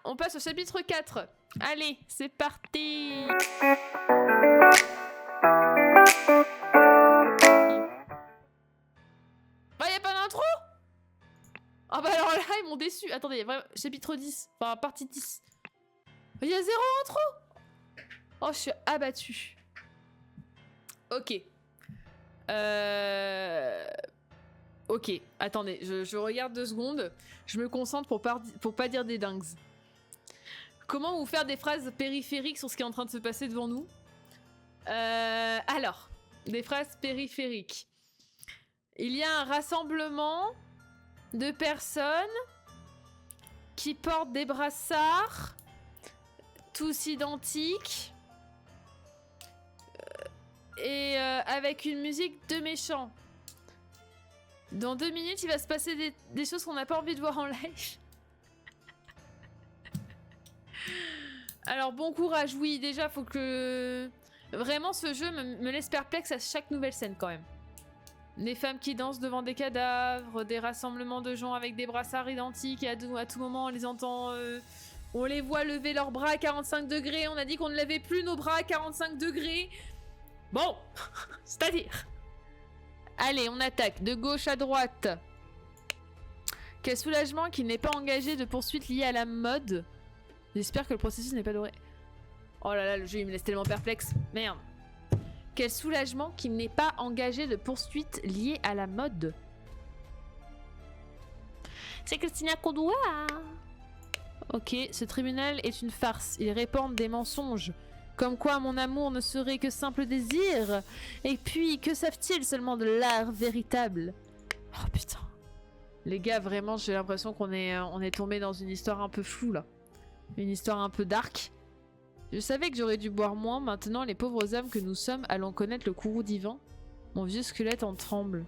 on passe au chapitre 4. Allez, c'est parti. Bah, y'a pas d'intro? Ah bah alors là, ils m'ont déçu. Attendez, chapitre 10, enfin partie 10. Il y a 0 intro. Oh, je suis abattue. Ok. Ok, attendez, je regarde 2 secondes. Je me concentre pour pas dire des dingues. Comment vous faire des phrases périphériques sur ce qui est en train de se passer devant nous? Alors, des phrases périphériques. Il y a un rassemblement de personnes qui portent des brassards, tous identiques, et avec une musique de méchant. Dans 2 minutes, il va se passer des choses qu'on n'a pas envie de voir en live. Alors, bon courage. Oui, déjà, faut que... Vraiment, ce jeu me laisse perplexe à chaque nouvelle scène, quand même. Des femmes qui dansent devant des cadavres, des rassemblements de gens avec des brassards identiques, et à tout moment, on les entend... on les voit lever leurs bras à 45 degrés. On a dit qu'on ne levait plus nos bras à 45 degrés. Bon, c'est-à-dire... Allez, on attaque. De gauche à droite. Quel soulagement qu'il n'ait pas engagé de poursuite liée à la mode. J'espère que le processus n'est pas doré. Oh là là, le jeu il me laisse tellement perplexe. Merde. Quel soulagement qu'il n'ait pas engagé de poursuite liée à la mode. C'est Christina Cordua. Ok, ce tribunal est une farce. Ils répandent des mensonges. Comme quoi mon amour ne serait que simple désir. Et puis, que savent-ils seulement de l'art véritable? Oh putain. Les gars, vraiment, j'ai l'impression qu'on est tombé dans une histoire un peu floue, là. Une histoire un peu dark. Je savais que j'aurais dû boire moins. Maintenant, les pauvres âmes que nous sommes allons connaître le courroux divin. Mon vieux squelette en tremble.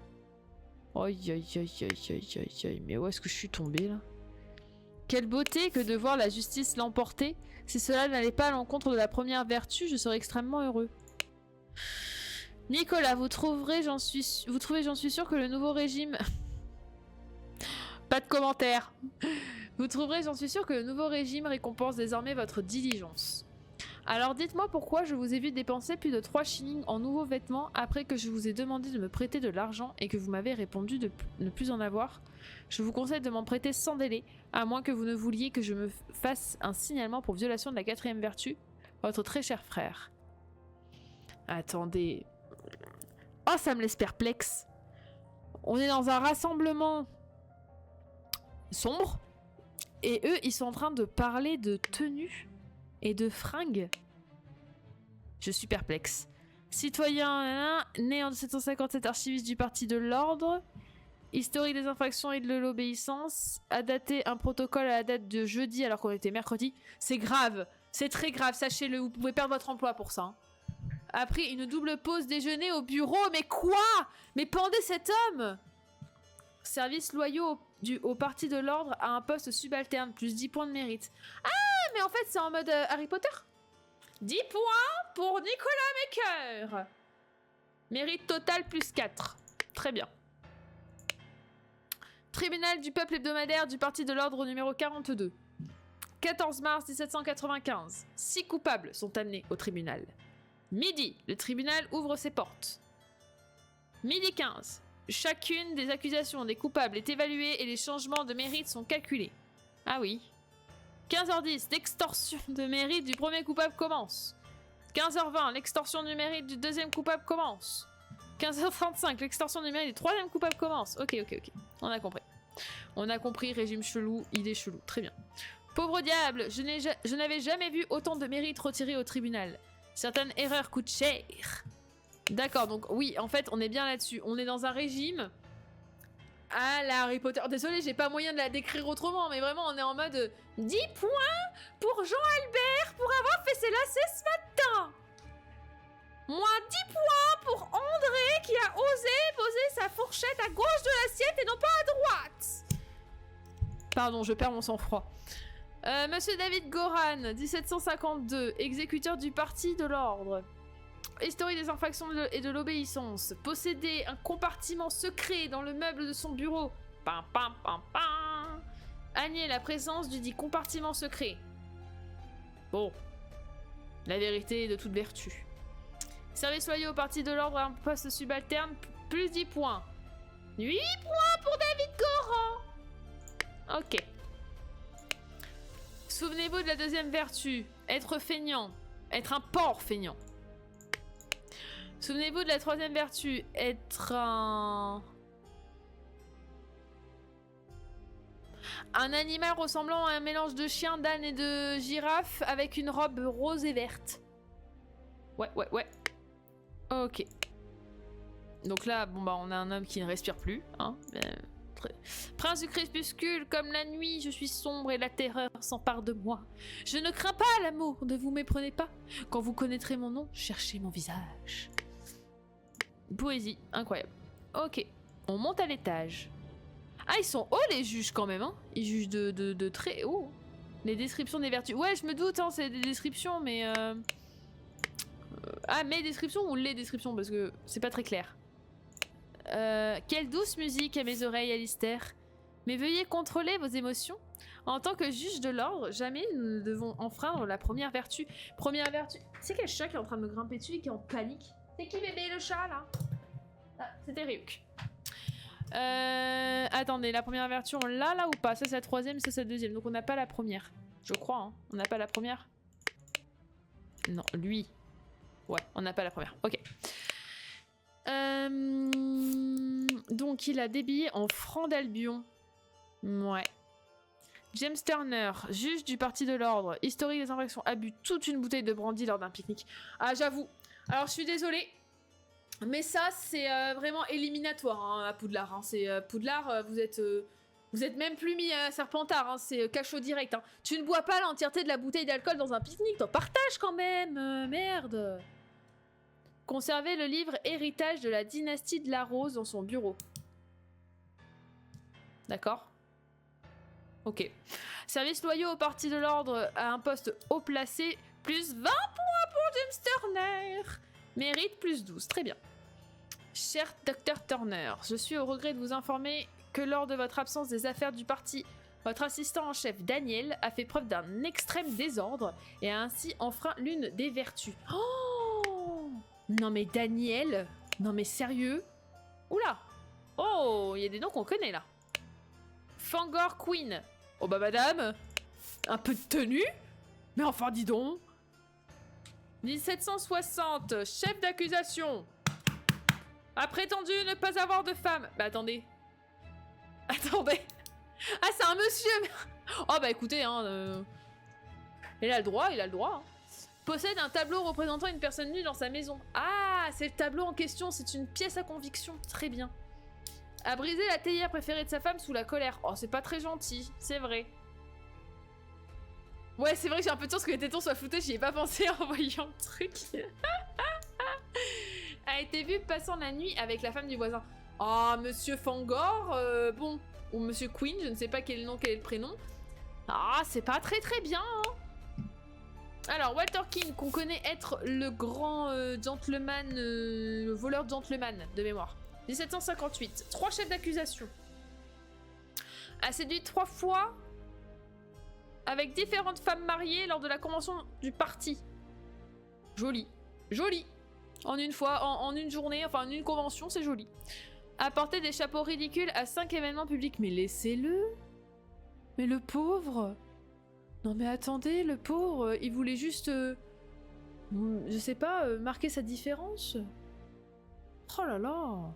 Aïe, aïe, aïe, aïe, aïe, aïe, aïe. Mais où est-ce que je suis tombée, là? Quelle beauté que de voir la justice l'emporter. Si cela n'allait pas à l'encontre de la première vertu, je serais extrêmement heureux. Nicolas, vous trouvez, j'en suis sûr, que le nouveau régime... Pas de commentaire. Vous trouverez, j'en suis sûr, que le nouveau régime récompense désormais votre diligence. Alors dites-moi pourquoi je vous ai vu dépenser plus de 3 shillings en nouveaux vêtements après que je vous ai demandé de me prêter de l'argent et que vous m'avez répondu de ne plus en avoir. Je vous conseille de m'en prêter sans délai, à moins que vous ne vouliez que je me fasse un signalement pour violation de la 4e vertu. Votre très cher frère. Attendez. Oh, ça me laisse perplexe. On est dans un rassemblement sombre. Et eux, ils sont en train de parler de tenue et de fringues. Je suis perplexe. Citoyen né en 1757, archiviste du Parti de l'Ordre. Historique des infractions et de l'obéissance. A daté un protocole à la date de jeudi alors qu'on était mercredi. C'est grave. C'est très grave, sachez-le. Vous pouvez perdre votre emploi pour ça. Hein. A pris une double pause déjeuner au bureau. Mais quoi? Mais pendez cet homme! Services loyaux au Parti de l'Ordre à un poste subalterne, plus 10 points de mérite. Ah, mais en fait, c'est en mode Harry Potter. 10 points pour Nicolas Maker. Mérite total plus 4. Très bien. Tribunal du peuple hebdomadaire du Parti de l'Ordre numéro 42. 14 mars 1795. 6 coupables sont amenés au tribunal. Midi, le tribunal ouvre ses portes. Midi 15. Chacune des accusations des coupables est évaluée et les changements de mérite sont calculés. Ah oui. 15h10, l'extorsion de mérite du premier coupable commence. 15h20, l'extorsion du mérite du deuxième coupable commence. 15h35, l'extorsion du mérite du troisième coupable commence. Ok. On a compris. On a compris, régime chelou, idée chelou. Très bien. Pauvre diable, je n'avais jamais vu autant de mérite retiré au tribunal. Certaines erreurs coûtent cher. D'accord, donc oui, en fait, on est bien là-dessus. On est dans un régime à la Harry Potter. Désolé, j'ai pas moyen de la décrire autrement, mais vraiment, on est en mode 10 points pour Jean-Albert pour avoir fait ses lacets ce matin. Moins 10 points pour André qui a osé poser sa fourchette à gauche de l'assiette et non pas à droite. Pardon, je perds mon sang-froid. Monsieur David Goran, 1752, exécuteur du Parti de l'Ordre. Historique des infractions et de l'obéissance. Posséder un compartiment secret dans le meuble de son bureau. Pam, pam, pam, pam. à nier la présence du dit compartiment secret. Bon. La vérité de toute vertu. Service loyaux au parti de l'ordre à un poste subalterne, plus 10 points. 8 points pour David Goran. Ok. Souvenez-vous de la deuxième vertu. Être feignant. Être un porc feignant. Souvenez-vous de la troisième vertu. Être un animal ressemblant à un mélange de chien, d'âne et de girafe avec une robe rose et verte. Ouais. Ok. Donc là, bon bah on a un homme qui ne respire plus, hein. Prince du crépuscule, comme la nuit, je suis sombre et la terreur s'empare de moi. Je ne crains pas l'amour, ne vous méprenez pas. Quand vous connaîtrez mon nom, cherchez mon visage. Poésie, incroyable. Ok, on monte à l'étage. Ah, ils sont hauts les juges quand même, hein. Ils jugent de très haut. Les descriptions des vertus. Ouais, je me doute, hein, c'est des descriptions, mais... Ah, mes descriptions ou les descriptions, parce que c'est pas très clair. Quelle douce musique à mes oreilles, Alistair. Mais veuillez contrôler vos émotions. En tant que juge de l'ordre, jamais nous ne devons enfreindre la première vertu. Première vertu... C'est quel chat qui est en train de me grimper dessus et qui est en panique? C'est qui bébé le chat, là? Ah, c'était Ryuk. Attendez, la première vertu, on l'a là ou pas? Ça c'est la troisième, ça c'est la deuxième. Donc on n'a pas la première. Je crois, hein. On n'a pas la première. Non, lui. Ouais, on n'a pas la première. Ok. Donc il a débillé en francs d'Albion. Ouais. James Turner, juge du parti de l'ordre. Historique des infractions, abus, toute une bouteille de brandy lors d'un pique-nique. Ah, j'avoue. Alors je suis désolée. Mais ça, c'est vraiment éliminatoire, hein, à Poudlard. Hein. C'est Poudlard, vous êtes même plus mis à Serpentard. Hein. C'est cachot direct. Hein. Tu ne bois pas l'entièreté de la bouteille d'alcool dans un pique-nique. T'en partages quand même. Merde. Conservez le livre Héritage de la dynastie de la Rose dans son bureau. D'accord. Ok. Service loyaux au parti de l'ordre à un poste haut placé. Plus 20 points pour James Turner. Mérite plus 12. Très bien. Cher Dr Turner, je suis au regret de vous informer que lors de votre absence des affaires du parti, votre assistant en chef Daniel a fait preuve d'un extrême désordre et a ainsi enfreint l'une des vertus. Oh! Non mais Daniel? Non mais sérieux? Oula! Oh, il y a des noms qu'on connaît là. Fangor Queen. Oh bah madame, un peu de tenue? Mais enfin dis donc. 1760, chef d'accusation. A prétendu ne pas avoir de femme. Bah attendez. Attendez. Ah c'est un monsieur. Oh bah écoutez, hein. Il a le droit, il a le droit. Hein. Possède un tableau représentant une personne nue dans sa maison. Ah, c'est le tableau en question, c'est une pièce à conviction. Très bien. A brisé la théière préférée de sa femme sous la colère. Oh, c'est pas très gentil, c'est vrai. Ouais, c'est vrai que j'ai un peu de chance que les tétons soient floutés, j'y ai pas pensé en voyant le truc. A été vu passant la nuit avec la femme du voisin. Ah, monsieur Fangor, bon. Ou monsieur Queen, je ne sais pas quel est le nom, quel est le prénom. Ah, c'est pas très très bien, hein. Alors, Walter King, qu'on connaît être le grand gentleman, le voleur gentleman de mémoire. 1758, 3 chefs d'accusation. A séduit 3 fois avec différentes femmes mariées lors de la convention du parti. Joli. Joli. En une fois, en une journée, enfin en une convention, c'est joli. A porté des chapeaux ridicules à 5 événements publics. Mais laissez-le. Mais le pauvre. Non mais attendez, le pauvre, il voulait juste... je sais pas, marquer sa différence. Oh là là.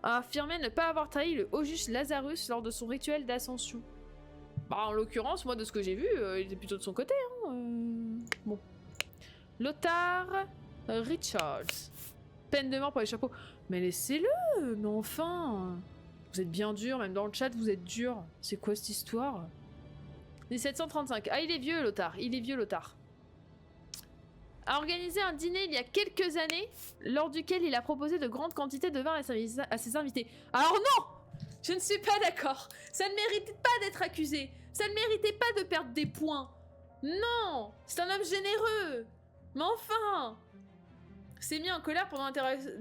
A affirmé ne pas avoir trahi le haut juge Lazarus lors de son rituel d'ascension. Bah en l'occurrence, moi de ce que j'ai vu, il était plutôt de son côté. Hein, Bon. Lothar Richards. Peine de mort pour les chapeaux. Mais laissez-le, mais enfin. Vous êtes bien dur, même dans le chat vous êtes dur. C'est quoi cette histoire? 1735. Ah il est vieux Lothar, il est vieux Lothar. A organisé un dîner il y a quelques années, lors duquel il a proposé de grandes quantités de vin à ses invités. Alors non! Je ne suis pas d'accord. Ça ne méritait pas d'être accusé. Ça ne méritait pas de perdre des points. Non! C'est un homme généreux. Mais enfin! S'est mis en colère pendant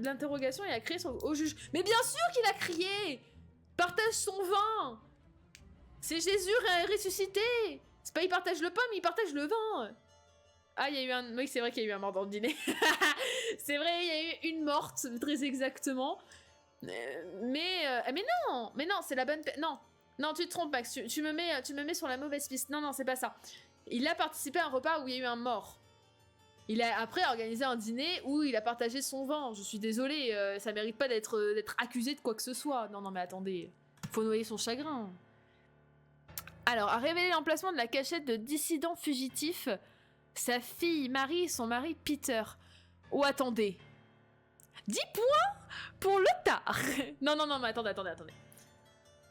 l'interrogation et a crié au juge. Mais bien sûr qu'il a crié! Partage son vin! C'est Jésus ressuscité. C'est pas il partage le pain, mais il partage le vin. Ah, il y a eu un... Oui, c'est vrai qu'il y a eu un mort dans le dîner. C'est vrai, il y a eu une morte, très exactement. Mais non, c'est la bonne... Non, tu te trompes, Max. Tu me mets sur la mauvaise piste. Non, c'est pas ça. Il a participé à un repas où il y a eu un mort. Il a après organisé un dîner où il a partagé son vin. Je suis désolée, ça mérite pas d'être accusé de quoi que ce soit. Non, mais attendez. Faut noyer son chagrin. Alors, a révélé l'emplacement de la cachette de dissidents fugitifs, sa fille Marie et son mari Peter. Oh, attendez. 10 points pour le tard. Non, mais attendez.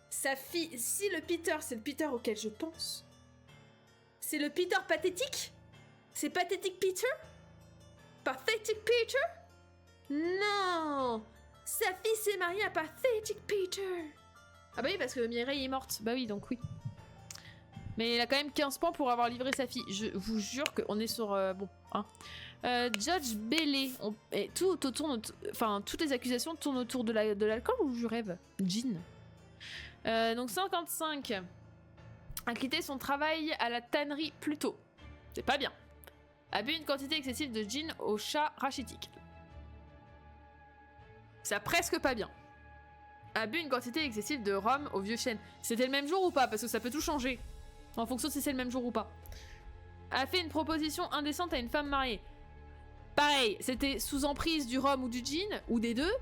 Sa fille... Si le Peter, c'est le Peter auquel je pense, c'est le Peter pathétique? C'est Pathétique Peter? Pathetic Peter? Non! Sa fille s'est mariée à Pathetic Peter! Ah bah oui, parce que Mireille est morte. Bah oui, donc oui. Mais il a quand même 15 points pour avoir livré sa fille. Je vous jure qu'on est sur... bon, hein. Judge Bailey. Toutes les accusations tournent autour de l'alcool ou je rêve? Gin. Donc 55. A quitté son travail à la tannerie plus tôt. C'est pas bien. A bu une quantité excessive de gin au chat rachitique. C'est presque pas bien. A bu une quantité excessive de rhum au vieux chêne. C'était le même jour ou pas? Parce que ça peut tout changer. En fonction de si c'est le même jour ou pas. A fait une proposition indécente à une femme mariée. Pareil, c'était sous emprise du rhum ou du gin, ou des deux,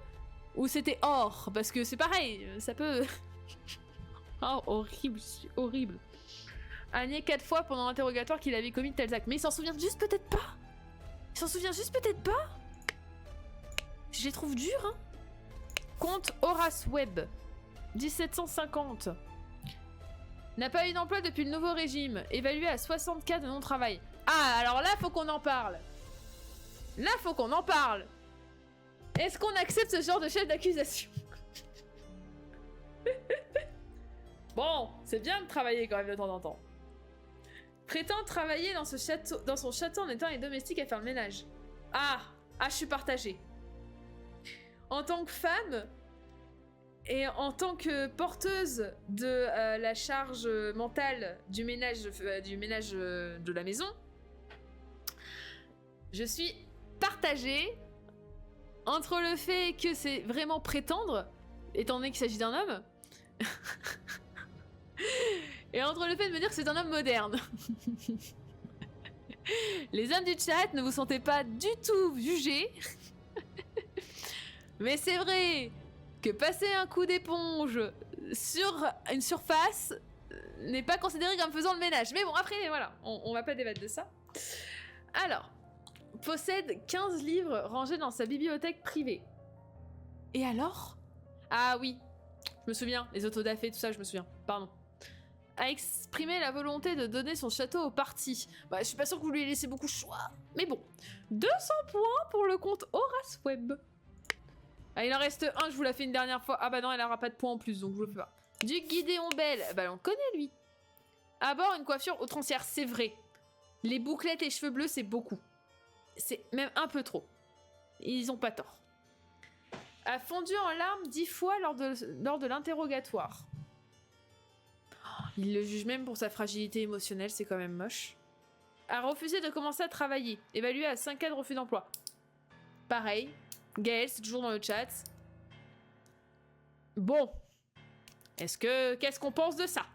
ou c'était hors, parce que c'est pareil, ça peut... Oh, horrible, horrible. A nié 4 fois pendant l'interrogatoire qu'il avait commis de tels actes. Mais il s'en souvient juste peut-être pas. Je les trouve durs, hein. Comte Horace Webb, 1750. N'a pas eu d'emploi depuis le nouveau régime, évalué à 60 cas de non-travail. Ah, alors là, faut qu'on en parle. Est-ce qu'on accepte ce genre de chef d'accusation? Bon, c'est bien de travailler quand même de temps en temps. Prétend travailler dans son château en étant les domestiques à faire le ménage. Ah, je suis partagée. En tant que femme et en tant que porteuse de la charge mentale du ménage de la maison, je suis partagée entre le fait que c'est vraiment prétendre, étant donné qu'il s'agit d'un homme, et entre le fait de me dire que c'est un homme moderne. Les hommes du chat, ne vous sentez pas du tout jugés. Mais c'est vrai que passer un coup d'éponge sur une surface n'est pas considéré comme faisant le ménage. Mais bon, après, voilà, on va pas débattre de ça. Alors, possède 15 livres rangés dans sa bibliothèque privée. Et alors? Ah oui, je me souviens, les autodafés, tout ça, je me souviens, pardon. A exprimé la volonté de donner son château au parti. Bah, je suis pas sûre que vous lui ayez laissé beaucoup de choix. Mais bon, 200 points pour le comte Horace Webb. Ah, il en reste un, je vous l'ai fait une dernière fois. Ah bah non, elle aura pas de points en plus, donc je le fais pas. Duc Gideon Bell, bah on le connaît lui. À bord, une coiffure outrancière, c'est vrai. Les bouclettes et cheveux bleus, c'est beaucoup. C'est même un peu trop. Ils ont pas tort. A fondu en larmes 10 fois lors de l'interrogatoire. Oh, il le juge même pour sa fragilité émotionnelle, c'est quand même moche. A refusé de commencer à travailler, évalué à 5 cas de refus d'emploi. Pareil. Gaël, c'est toujours dans le chat. Bon. Qu'est-ce qu'on pense de ça?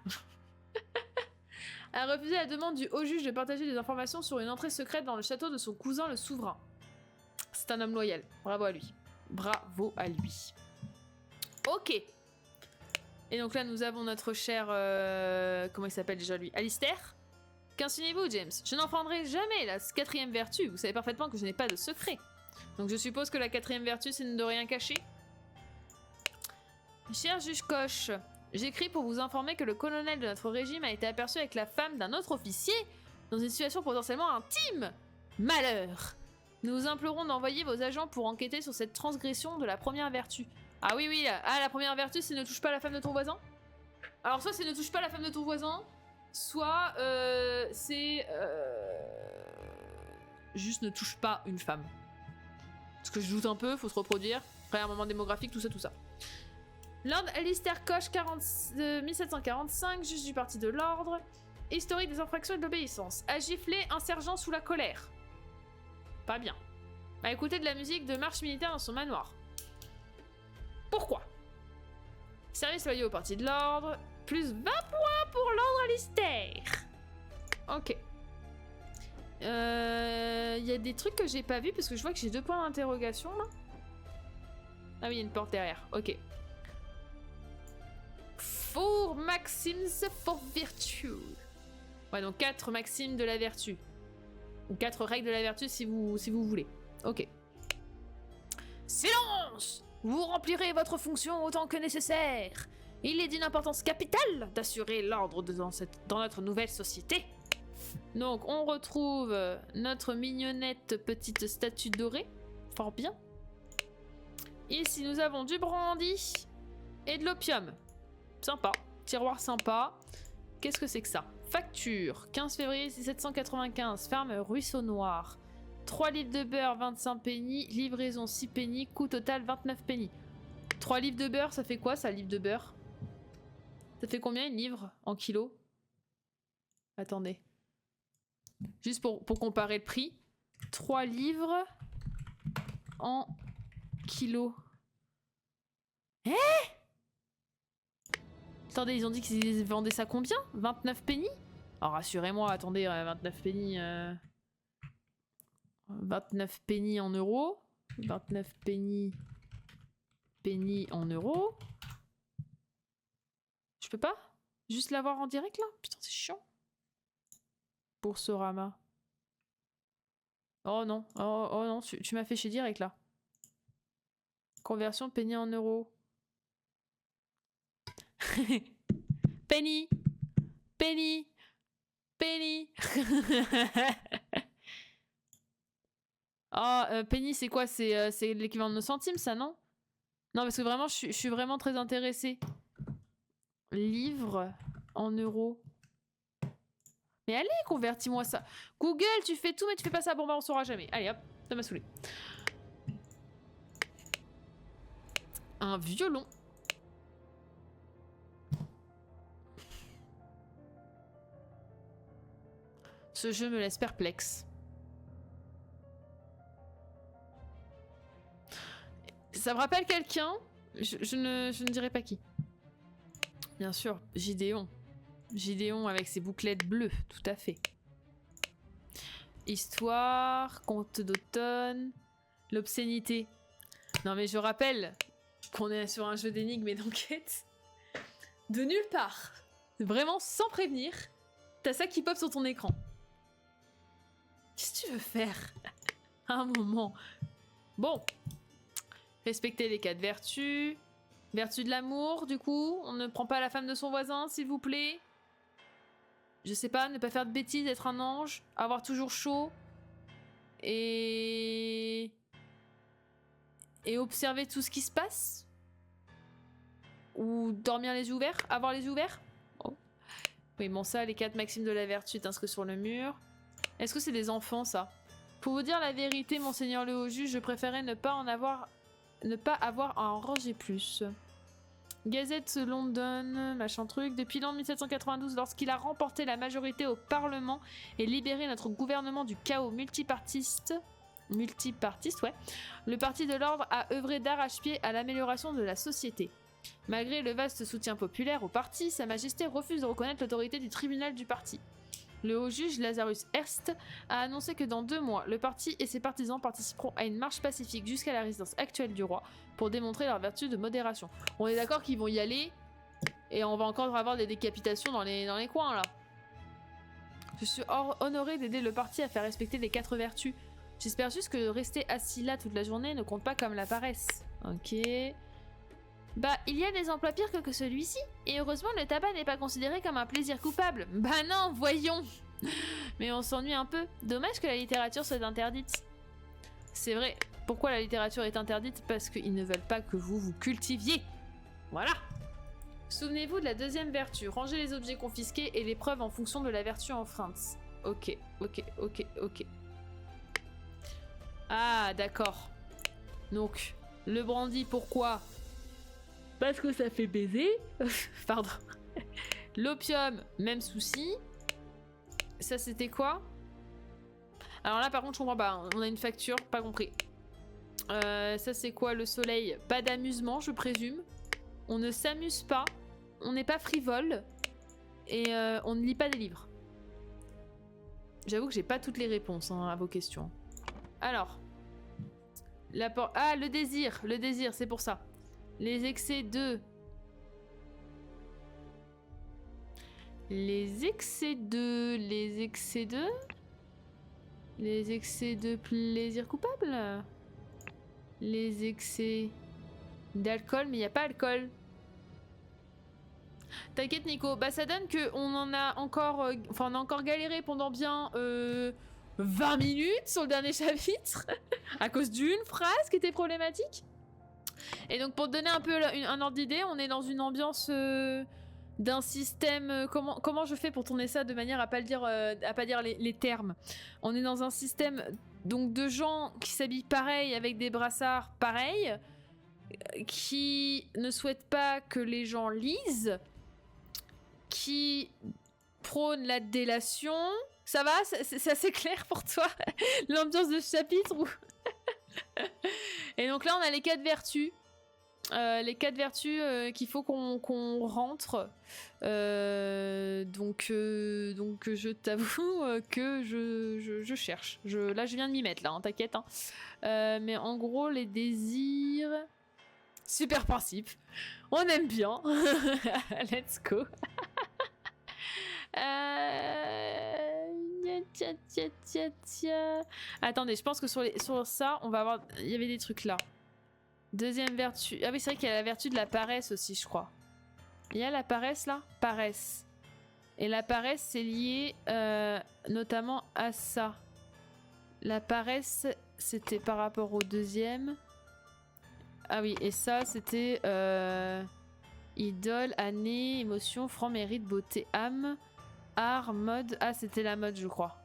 A refusé la demande du haut juge de partager des informations sur une entrée secrète dans le château de son cousin le souverain. C'est un homme loyal. Bravo à lui. Bravo à lui. Ok. Et donc là, nous avons notre cher... comment il s'appelle déjà lui? Alistair. Qu'insinuez-vous, James? Je n'enfreindrai jamais la 4e vertu. Vous savez parfaitement que je n'ai pas de secret. Donc je suppose que la 4e vertu, c'est de ne rien cacher. Cher juge Coche, j'écris pour vous informer que le colonel de notre régime a été aperçu avec la femme d'un autre officier dans une situation potentiellement intime. Malheur! Nous vous implorons d'envoyer vos agents pour enquêter sur cette transgression de la première vertu. Ah oui, la première vertu, c'est ne touche pas la femme de ton voisin? Alors soit c'est ne touche pas la femme de ton voisin, soit c'est... juste ne touche pas une femme. Parce que je doute un peu, faut se reproduire, après un moment démographique, tout ça. Lord Alistair Koch, 1745, juge du parti de l'ordre. Historique des infractions et de l'obéissance. A giflé un sergent sous la colère. Pas bien. A écouté de la musique de marche militaire dans son manoir. Pourquoi? Service loyaux au parti de l'ordre. Plus 20 points pour Lord Alistair. Ok. Il y a des trucs que j'ai pas vus parce que je vois que j'ai 2 points d'interrogation là. Ah oui, il y a une porte derrière. Ok. Four maxims for virtue. Ouais, donc 4 maximes de la vertu. Ou 4 règles de la vertu si vous voulez. Ok. Silence! Vous remplirez votre fonction autant que nécessaire. Il est d'une importance capitale d'assurer l'ordre dans notre nouvelle société. Donc, on retrouve notre mignonnette petite statue dorée. Fort bien. Ici, nous avons du brandy et de l'opium. Sympa. Tiroir sympa. Qu'est-ce que c'est que ça? Facture. 15 février 1795. Ferme Ruisseau Noir. 3 livres de beurre, 25 pennies. Livraison, 6 pennies. Coût total, 29 pennies. 3 livres de beurre, ça fait quoi, ça, livre de beurre? Ça fait combien, une livre, en kilos? Attendez. Juste pour comparer le prix. 3 livres en kilos. Attendez, ils ont dit qu'ils vendaient ça combien? 29 pennies? Oh, rassurez-moi, attendez, 29 pennies... 29 pennies en euros. 29 pennies en euros. Je peux pas juste l'avoir en direct là? Putain, c'est chiant. Boursorama. Oh non, oh non, tu m'as fait chier direct là. Conversion penny en euros. Penny. Penny. Penny. Oh, penny, c'est quoi? C'est l'équivalent de nos centimes, ça, non? Non, parce que vraiment, je suis vraiment très intéressée. Livre en euros. Mais allez, convertis-moi ça. Google, tu fais tout, mais tu fais pas ça. Bon, bah, on saura jamais. Allez, hop, ça m'a saoulé. Un violon. Ce jeu me laisse perplexe. Ça me rappelle quelqu'un. Je ne dirai pas qui. Bien sûr, Gideon. Gideon avec ses bouclettes bleues, tout à fait. Histoire, conte d'automne, l'obscénité. Non mais je rappelle qu'on est sur un jeu d'énigmes et d'enquête. De nulle part, vraiment sans prévenir, t'as ça qui pop sur ton écran. Qu'est-ce que tu veux faire? À un moment. Bon. Respecter les 4 vertus. Vertu de l'amour, du coup. On ne prend pas la femme de son voisin, s'il vous plaît. Je sais pas, ne pas faire de bêtises, être un ange, avoir toujours chaud. Et observer tout ce qui se passe. Ou dormir les yeux ouverts, avoir les yeux ouverts. Oh. Oui, bon ça, les 4 maximes de la vertu est inscrit sur le mur. Est-ce que c'est des enfants, ça? Pour vous dire la vérité, monseigneur le haut juge, je préférais ne pas avoir à en ranger plus. Gazette London, machin truc. Depuis l'an 1792, lorsqu'il a remporté la majorité au Parlement et libéré notre gouvernement du chaos multipartiste, ouais, le parti de l'ordre a œuvré d'arrache-pied à l'amélioration de la société. Malgré le vaste soutien populaire au parti, Sa Majesté refuse de reconnaître l'autorité du tribunal du parti. Le haut juge Lazarus Hearst a annoncé que dans 2 mois, le parti et ses partisans participeront à une marche pacifique jusqu'à la résidence actuelle du roi pour démontrer leur vertu de modération. On est d'accord qu'ils vont y aller et on va encore avoir des décapitations dans les coins là. Je suis honoré d'aider le parti à faire respecter les 4 vertus. J'espère juste que rester assis là toute la journée ne compte pas comme la paresse. Ok. Bah, il y a des emplois pires que celui-ci. Et heureusement, le tabac n'est pas considéré comme un plaisir coupable. Bah non, voyons. Mais on s'ennuie un peu. Dommage que la littérature soit interdite. C'est vrai. Pourquoi la littérature est interdite? Parce qu'ils ne veulent pas que vous cultiviez. Voilà. Souvenez-vous de la 2e vertu. Rangez les objets confisqués et les preuves en fonction de la vertu enfreinte. Ok. Ah, d'accord. Donc, le brandy, pourquoi? Parce que ça fait baiser. Pardon. L'opium, même souci. Ça, c'était quoi? Alors là, par contre, je comprends pas. On a une facture, pas compris. Ça, c'est quoi? Le soleil? Pas d'amusement, je présume. On ne s'amuse pas. On n'est pas frivole. Et on ne lit pas des livres. J'avoue que j'ai pas toutes les réponses hein, à vos questions. Alors. Ah, le désir. Le désir, c'est pour ça. Les excès de... Les excès de... Les excès de... Les excès de plaisir coupable? Les excès d'alcool, mais il n'y a pas alcool. T'inquiète Nico, bah ça donne que on en a encore... Enfin on a encore galéré pendant bien 20 minutes sur le dernier chapitre à cause d'une phrase qui était problématique. Et donc pour te donner un peu un ordre d'idée, on est dans une ambiance d'un système... comment je fais pour tourner ça de manière à pas dire les termes? On est dans un système donc de gens qui s'habillent pareil avec des brassards pareils, qui ne souhaitent pas que les gens lisent, qui prônent la délation. Ça va? C'est assez clair pour toi l'ambiance de ce chapitre ou... Et donc là on a les 4 vertus. Les 4 vertus qu'il faut qu'on rentre. Donc je t'avoue que je cherche. Là je viens de m'y mettre là, hein, t'inquiète. Hein. Mais en gros les désirs... Super principe. On aime bien. Let's go. Attendez, je pense que sur ça, on va avoir... Il y avait des trucs là. Deuxième vertu. Ah oui, c'est vrai qu'il y a la vertu de la paresse aussi, je crois. Il y a la paresse là? Paresse. Et la paresse, c'est lié notamment à ça. La paresse, c'était par rapport au deuxième. Ah oui, et ça, c'était... idole, année, émotion, franc, mérite, beauté, âme, art, mode... Ah, c'était la mode, je crois.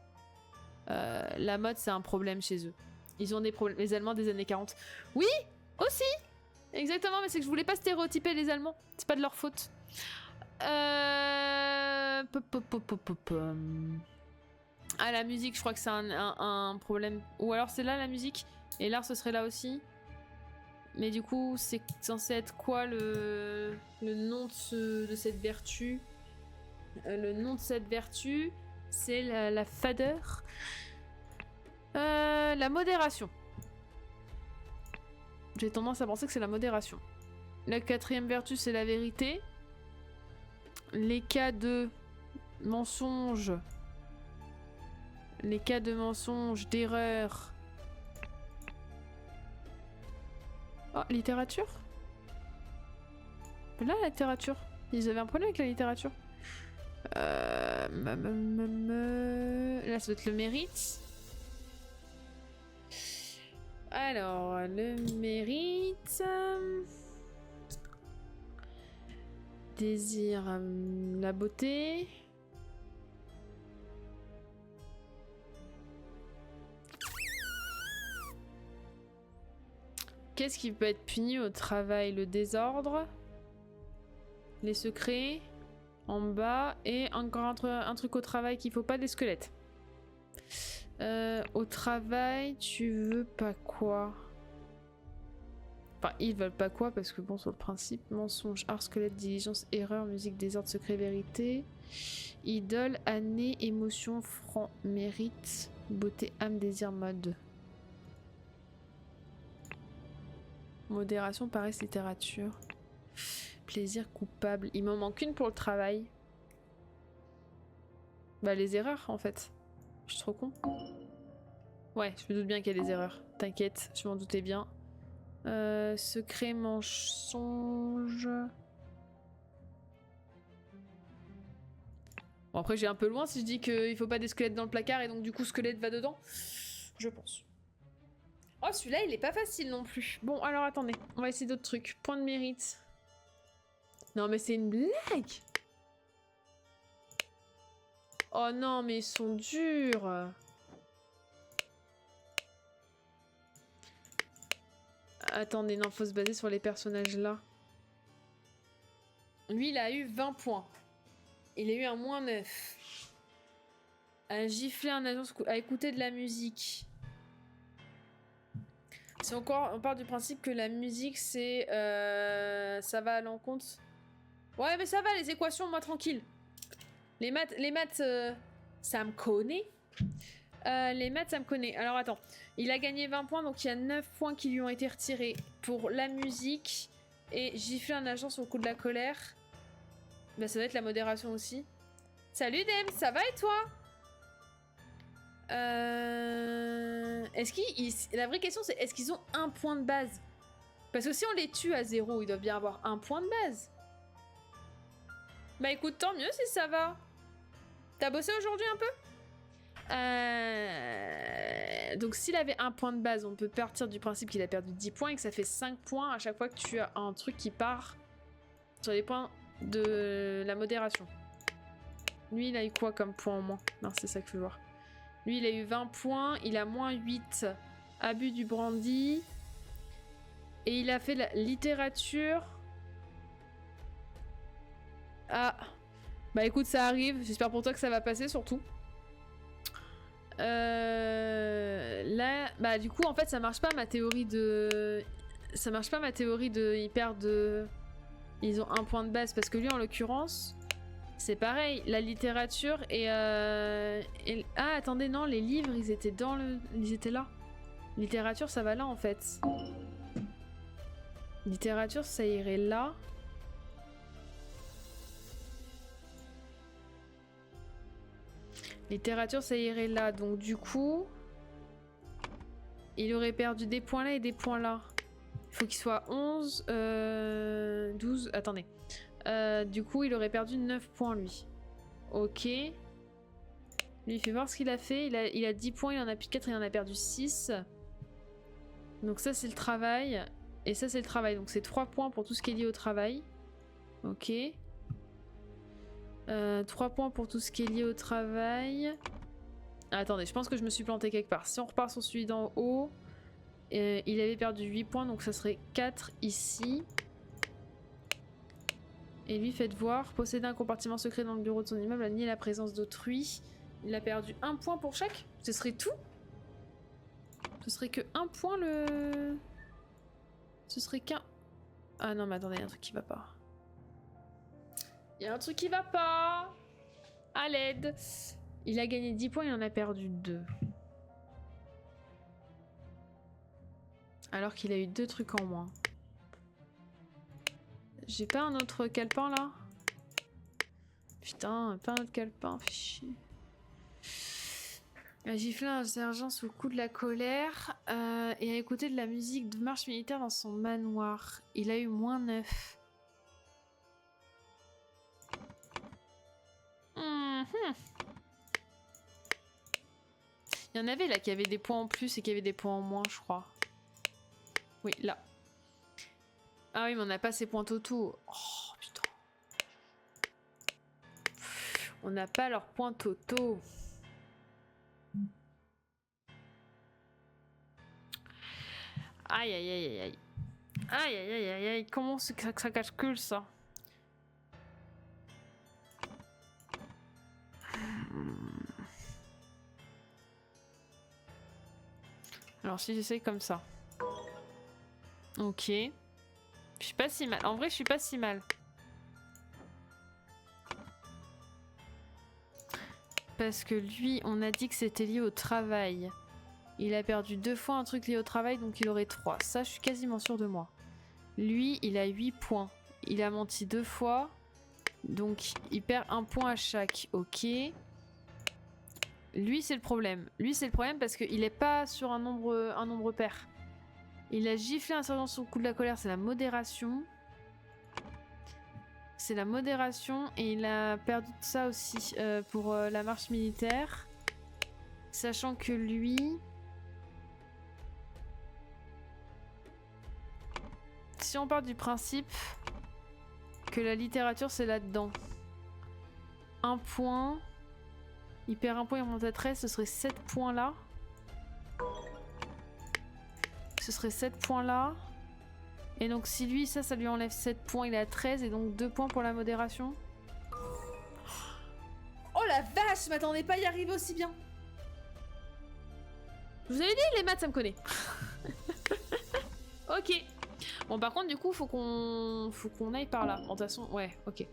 La mode, c'est un problème chez eux. Ils ont des problèmes. Les Allemands des années 40. Oui, aussi. Exactement, mais c'est que je voulais pas stéréotyper les Allemands. C'est pas de leur faute. Ah, la musique, je crois que c'est un problème. Ou alors c'est là la musique. Et l'art, ce serait là aussi. Mais du coup, c'est censé être quoi le nom de cette vertu? Le nom de cette vertu, c'est la fadeur. La modération. J'ai tendance à penser que c'est la modération. La 4e vertu, c'est la vérité. Les cas de mensonge. Les cas de mensonge, d'erreur. Oh, littérature? Là, la littérature. Ils avaient un problème avec la littérature. Là, ça doit être le mérite. Alors, le mérite... Désir, la beauté... Qu'est-ce qui peut être puni au travail? Le désordre, les secrets, en bas, et encore un truc au travail qu'il faut pas, des squelettes. Au travail, tu veux pas quoi? Enfin, ils veulent pas quoi parce que bon, sur le principe, mensonge, art, squelette, diligence, erreur, musique, désordre, secret, vérité, idole, année, émotion, franc, mérite, beauté, âme, désir, mode. Modération, paresse, littérature. Plaisir coupable. Il m'en manque une pour le travail. Bah les erreurs en fait. Je suis trop con. Ouais, je me doute bien qu'il y a des erreurs. T'inquiète, je m'en doutais bien. Secret, mensonge... Bon après j'ai un peu loin si je dis qu'il faut pas des squelettes dans le placard et donc du coup squelette va dedans. Je pense. Oh, celui-là, il est pas facile non plus. Bon, alors attendez. On va essayer d'autres trucs. Point de mérite. Non, mais c'est une blague. Oh non, mais ils sont durs. Attendez, non, faut se baser sur les personnages là. Lui, il a eu 20 points. Il a eu un moins 9. À gifler un agent, à écouter de la musique. Si on part du principe que la musique, c'est... ça va à l'encontre. Ouais, mais ça va, les équations, moi, tranquille. Les maths ça me connaît. Les maths, ça me connaît. Alors, attends. Il a gagné 20 points, donc il y a 9 points qui lui ont été retirés pour la musique et gifler un agent sur le coup de la colère. Bah, ça va être la modération aussi. Salut, Dem, ça va et toi? Est-ce qu'ils... La vraie question, c'est est-ce qu'ils ont un point de base? Parce que si on les tue à 0, ils doivent bien avoir un point de base. Bah écoute, tant mieux si ça va. T'as bossé aujourd'hui un peu? Donc s'il avait un point de base, on peut partir du principe qu'il a perdu 10 points et que ça fait 5 points à chaque fois que tu as un truc qui part sur les points de la modération. Lui, il a eu quoi comme point en moins? Non, c'est ça que je veux voir. Lui, il a eu 20 points, il a moins 8. Abus du brandy. Et il a fait la littérature. Ah. Bah écoute, ça arrive. J'espère pour toi que ça va passer, surtout. Là, bah du coup, en fait, ça marche pas ma théorie de... Ça marche pas ma théorie de... Ils perdent... Ils ont un point de base, parce que lui, en l'occurrence... C'est pareil, la littérature et... Ah, attendez, non, les livres, ils étaient dans le... Ils étaient là. Littérature, ça va là, en fait. Littérature, ça irait là. Littérature, ça irait là. Donc, du coup... Il aurait perdu des points là et des points là. Il faut qu'il soit 11... 12... Attendez. Du coup, il aurait perdu 9 points, lui. Ok. Lui, il fait voir ce qu'il a fait. Il a 10 points, il en a plus 4, il en a perdu 6. Donc ça, c'est le travail. Et ça, c'est le travail. Donc c'est 3 points pour tout ce qui est lié au travail. Ok. 3 points pour tout ce qui est lié au travail. Ah, attendez, je pense que je me suis planté quelque part. Si on repart sur celui d'en haut, il avait perdu 8 points, donc ça serait 4 ici. Et lui, faites voir, posséder un compartiment secret dans le bureau de son immeuble a nié la présence d'autrui. Il a perdu 1 point pour chaque? Ce serait tout? Ce serait que 1 point le... Ce serait qu'un... Ah non, mais attendez, il y a un truc qui va pas. Il y a un truc qui va pas. À l'aide. Il a gagné 10 points, il en a perdu 2. Alors qu'il a eu 2 trucs en moins. J'ai pas un autre calepin là? Putain, pas un autre calepin, fais chier. Il a giflé un sergent sous le coup de la colère et a écouté de la musique de marche militaire dans son manoir. Il a eu moins 9. Il y en avait là qui avaient des points en plus et qui avaient des points en moins, je crois. Oui, là. Ah oui, mais on n'a pas ces points totaux. Oh, putain. On n'a pas leurs points totaux. Aïe, aïe, aïe, aïe, aïe. Aïe, aïe, aïe, aïe, aïe. Comment ça calcule, ça? Alors, si j'essaye comme ça. Ok. Je suis pas si mal. En vrai, je suis pas si mal. Parce que lui, on a dit que c'était lié au travail. Il a perdu 2 fois un truc lié au travail, donc il aurait 3. Ça, je suis quasiment sûre de moi. Lui, il a 8 points. Il a menti 2 fois. Donc, il perd 1 point à chaque. Ok. Lui, c'est le problème. Lui, c'est le problème parce qu'il est pas sur un nombre pair. Il a giflé un sergent sous le coup de la colère, c'est la modération. C'est la modération et il a perdu ça aussi pour la marche militaire. Sachant que lui... Si on part du principe que la littérature c'est là-dedans. 1 point. Il perd 1 point, il remonte à 13, ce serait 7 points là. Ce serait 7 points là. Et donc si lui, ça lui enlève 7 points, il est à 13 et donc 2 points pour la modération. Oh la vache, je m'attendais pas à y arriver aussi bien. Je vous avais dit, les maths, ça me connaît. Ok. Bon, par contre, du coup, faut qu'on aille par là. Bon, de toute façon, ouais, ok.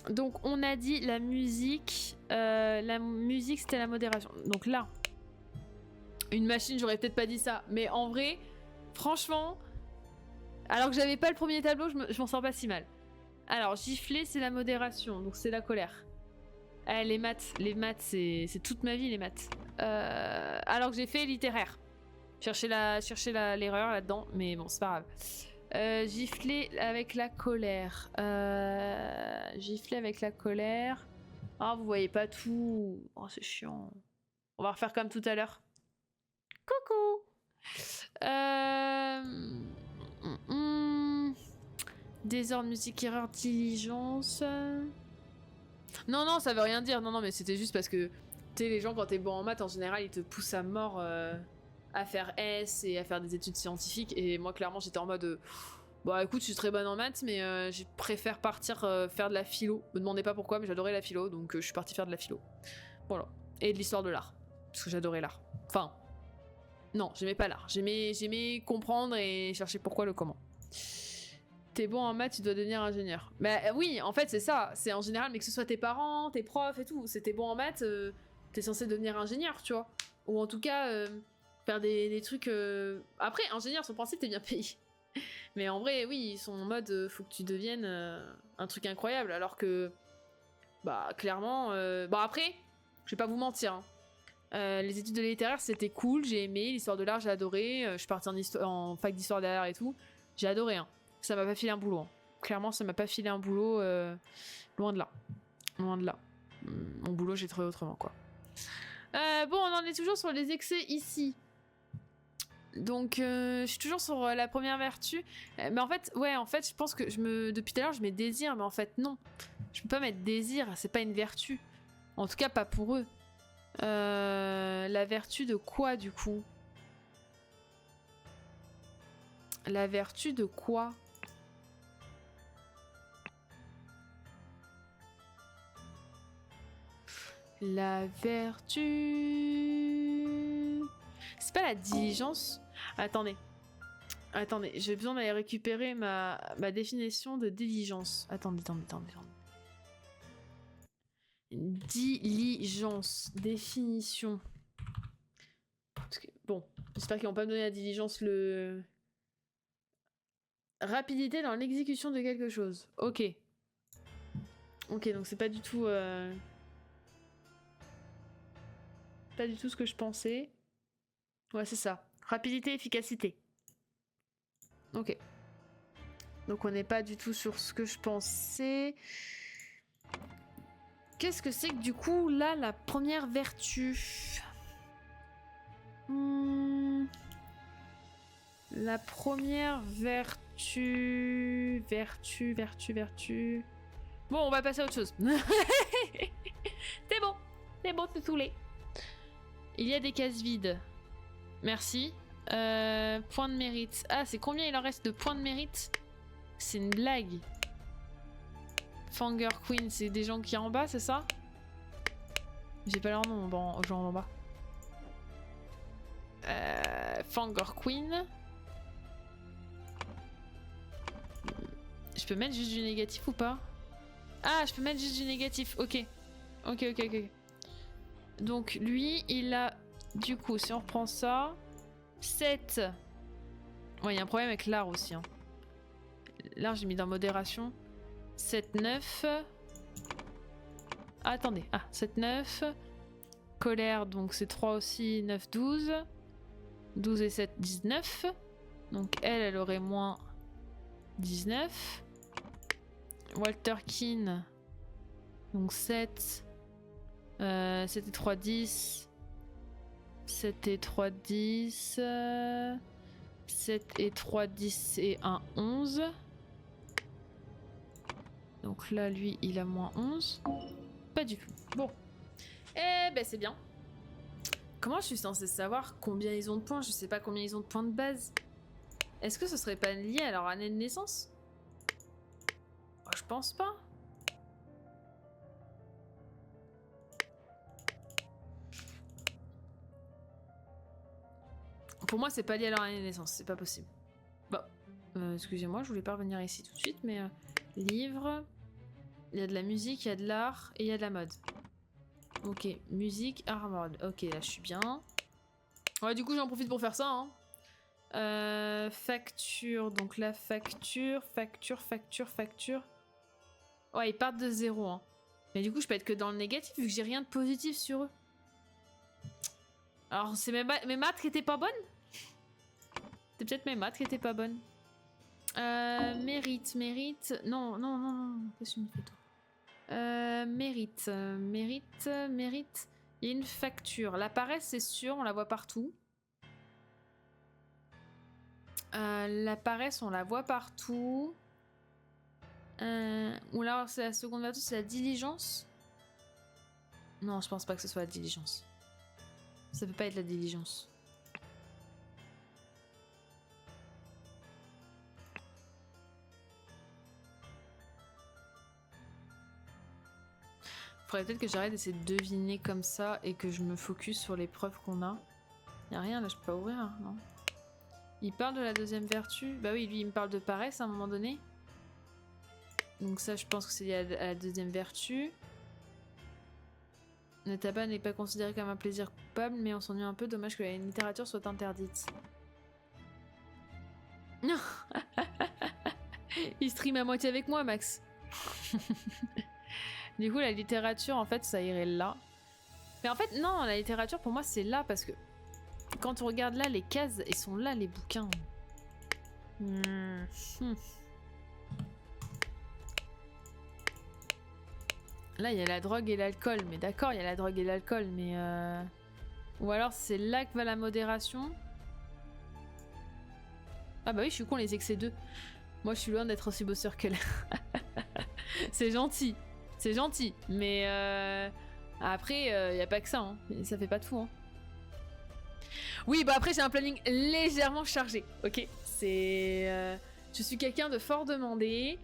Donc, on a dit la musique. La musique, c'était la modération. Donc là, une machine, j'aurais peut-être pas dit ça. Mais en vrai, franchement, alors que j'avais pas le premier tableau, je m'en sors pas si mal. Alors, gifler, c'est la modération. Donc, c'est la colère. Les maths, c'est toute ma vie, les maths. Alors que j'ai fait littéraire. Chercher l'erreur là-dedans, mais bon, c'est pas grave. Gifler avec la colère. Gifler avec la colère. Ah, vous voyez pas tout. Oh, c'est chiant. On va refaire comme tout à l'heure. Coucou. Désordre, musique, erreur, diligence. Non, ça veut rien dire. Non, mais c'était juste parce que, tu sais, les gens, quand t'es bon en maths, en général, ils te poussent à mort à faire S et à faire des études scientifiques. Et moi, clairement, j'étais en mode, bah écoute, je suis très bonne en maths, mais je préfère partir faire de la philo. Me demandez pas pourquoi, mais j'adorais la philo, donc je suis partie faire de la philo. Voilà. Et de l'histoire de l'art. Parce que j'adorais l'art. Enfin, non, j'aimais pas l'art. J'aimais comprendre et chercher pourquoi le comment. T'es bon en maths, tu dois devenir ingénieur. Bah oui, en fait c'est ça, c'est en général, mais que ce soit tes parents, tes profs et tout, si t'es bon en maths, t'es censé devenir ingénieur, tu vois. Ou en tout cas, faire des trucs... Après, ingénieur, son principe, t'es bien payé. Mais en vrai, oui, ils sont en mode, faut que tu deviennes un truc incroyable, alors que... Bah clairement... Bon après, je vais pas vous mentir, hein. Les études de littéraire, c'était cool, j'ai aimé, l'histoire de l'art, j'ai adoré, je suis partie en fac d'histoire de l'art et tout, j'ai adoré, hein. Ça m'a pas filé un boulot. Hein. Clairement, ça m'a pas filé un boulot. Loin de là. Loin de là. Mon boulot, j'ai trouvé autrement, quoi. Bon, on en est toujours sur les excès ici. Donc, je suis toujours sur la première vertu. Mais en fait, je pense que depuis tout à l'heure, je mets désir, mais en fait, non. Je peux pas mettre désir, c'est pas une vertu. En tout cas, pas pour eux. La vertu de quoi, du coup? La vertu de quoi? La vertu... C'est pas la diligence? Attendez, j'ai besoin d'aller récupérer ma définition de diligence. Attendez. Diligence, définition. Parce que, bon, j'espère qu'ils vont pas me donner la diligence le... Rapidité dans l'exécution de quelque chose. Ok, donc c'est pas du tout... Pas du tout ce que je pensais. Ouais, c'est ça. Rapidité, efficacité. Ok. Donc on n'est pas du tout sur ce que je pensais. Qu'est-ce que c'est que du coup, là, la première vertu? La première vertu... Vertu... Bon, on va passer à autre chose. C'est bon, t'es saoulé. Il y a des cases vides. Merci. Point de mérite. Ah, c'est combien il en reste de points de mérite? C'est une blague. Fanger Queen, c'est des gens qui sont en bas, c'est ça? J'ai pas leur nom aux gens en bas. Fanger Queen. Je peux mettre juste du négatif ou pas? Ah, je peux mettre juste du négatif, ok. Ok. Donc lui, il a... Du coup, si on reprend ça... 7. Ouais, il y a un problème avec l'art aussi. Hein. L'art, j'ai mis dans modération. 7, 9. Ah, attendez. Ah, 7, 9. Colère, donc c'est 3 aussi. 9, 12. 12 et 7, 19. Donc elle aurait moins 19. Walter Keane. Donc 7. 7 et 3, 10. 7 et 3, 10. 7 et 3, 10 et 1, 11. Donc là, lui, il a moins 11. Pas du tout. Bon. Eh ben, c'est bien. Comment je suis censée savoir combien ils ont de points? Je sais pas combien ils ont de points de base. Est-ce que ce serait pas lié à leur année de naissance? Oh, je pense pas. Pour moi, c'est pas lié à leur année de naissance, c'est pas possible. Bon, excusez-moi, je voulais pas revenir ici tout de suite, mais livre, il y a de la musique, il y a de l'art et il y a de la mode. Ok, musique, art, mode. Ok, là je suis bien. Ouais, du coup j'en profite pour faire ça. Hein. Facture, donc la facture. Ouais, ils partent de 0. Hein. Mais du coup, je peux être que dans le négatif vu que j'ai rien de positif sur eux. Alors, c'est mes maths qui étaient pas bonnes? C'est peut-être mes maths qui étaient pas bonnes. Mérite. Non. Qu'est-ce que tu me fais, toi? Mérite. Il y a une facture. La paresse, c'est sûr, on la voit partout. La paresse, on la voit partout. Ou là, c'est la seconde vertu, c'est la diligence. Non, je pense pas que ce soit la diligence. Ça peut pas être la diligence. Faudrait peut-être que j'arrête d'essayer de deviner comme ça et que je me focus sur les preuves qu'on a. Y'a rien là, je peux pas ouvrir, non? Il parle de la deuxième vertu. Bah oui, lui il me parle de paresse à un moment donné. Donc ça, je pense que c'est lié à la deuxième vertu. Le tabac n'est pas considéré comme un plaisir coupable, mais on s'ennuie un peu. Dommage que la littérature soit interdite. Non. Il stream à moitié avec moi, Max. Du coup, la littérature, en fait, ça irait là. Mais en fait, non, la littérature, pour moi, c'est là, parce que quand on regarde là, les cases, ils sont là, les bouquins. Là, il y a la drogue et l'alcool. Mais d'accord, il y a la drogue et l'alcool, mais... Ou alors, c'est là que va la modération. Ah bah oui, je suis con, les excès 2. Moi, je suis loin d'être aussi bosseur qu'elle. C'est gentil. C'est gentil. Mais après, y a pas que ça. Hein. Ça fait pas de fou. Hein. Oui, bah après, j'ai un planning légèrement chargé. Ok. C'est... je suis quelqu'un de fort demandé.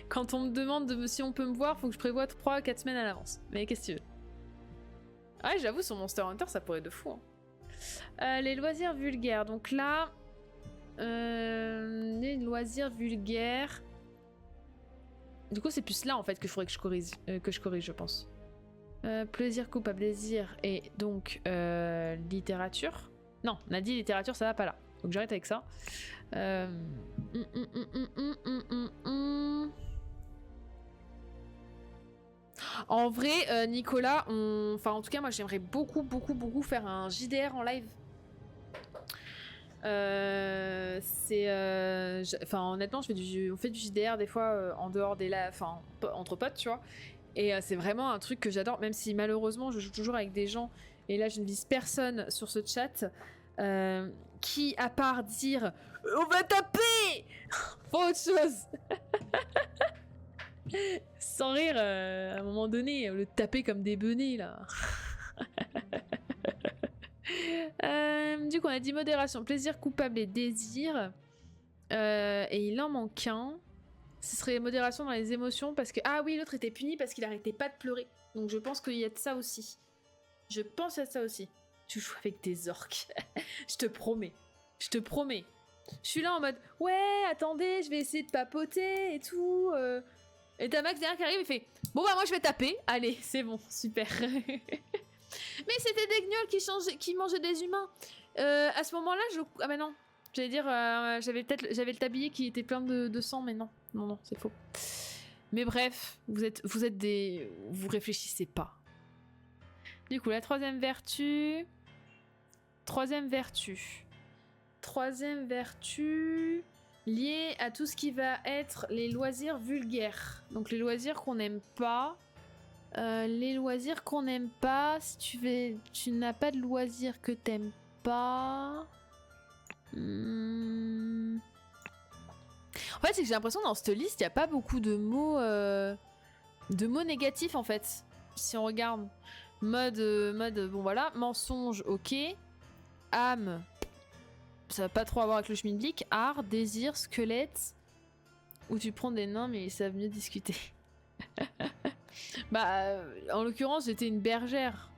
Quand on me demande si on peut me voir, faut que je prévoie 3-4 semaines à l'avance. Mais qu'est-ce que tu veux? Ouais, j'avoue, sur Monster Hunter, ça pourrait être de fou. Hein. Les loisirs vulgaires. Donc là... les loisirs vulgaires... Du coup, c'est plus là, en fait, qu'il faudrait que je corrige, je pense. Plaisir coupable, plaisir et donc littérature. Non, on a dit littérature, ça va pas là. Donc j'arrête avec ça. En vrai, Nicolas, enfin en tout cas moi j'aimerais beaucoup faire un JDR en live. Enfin honnêtement, on fait du JDR des fois en dehors des lives, enfin entre potes, tu vois. Et c'est vraiment un truc que j'adore, même si malheureusement je joue toujours avec des gens, et là je ne vise personne sur ce chat, qui à part dire on va taper pas autre chose. Sans rire, à un moment donné, le taper comme des benets là. Du coup on a dit modération, plaisir coupable et désir, et il en manque un. Ce serait modération dans les émotions parce que... Ah oui, l'autre était puni parce qu'il arrêtait pas de pleurer. Donc je pense qu'il y a de ça aussi. Je pense qu'il y a de ça aussi. Tu joues avec tes orques. Je te promets. Je suis là en mode... Ouais, attendez, je vais essayer de papoter et tout. Et t'as Max derrière qui arrive et fait... Bon bah moi je vais taper. Allez, c'est bon, super. Mais c'était des gnolls qui mangeaient des humains. À ce moment-là, Ah bah non. J'allais dire, j'avais le tablier qui était plein de sang, mais non. Non, c'est faux. Mais bref, vous êtes des... Vous réfléchissez pas. Du coup, la troisième vertu... Troisième vertu... Liée à tout ce qui va être les loisirs vulgaires. Donc les loisirs qu'on n'aime pas... si tu n'as pas de loisirs que t'aimes pas... En fait, c'est que j'ai l'impression que dans cette liste, il n'y a pas beaucoup de mots négatifs en fait. Si on regarde mode, bon voilà, mensonge, ok, âme, ça va pas trop avoir avec le schmilblick. Art, désir, squelette. Où tu prends des nains mais ils savent mieux discuter. Bah, en l'occurrence, j'étais une bergère.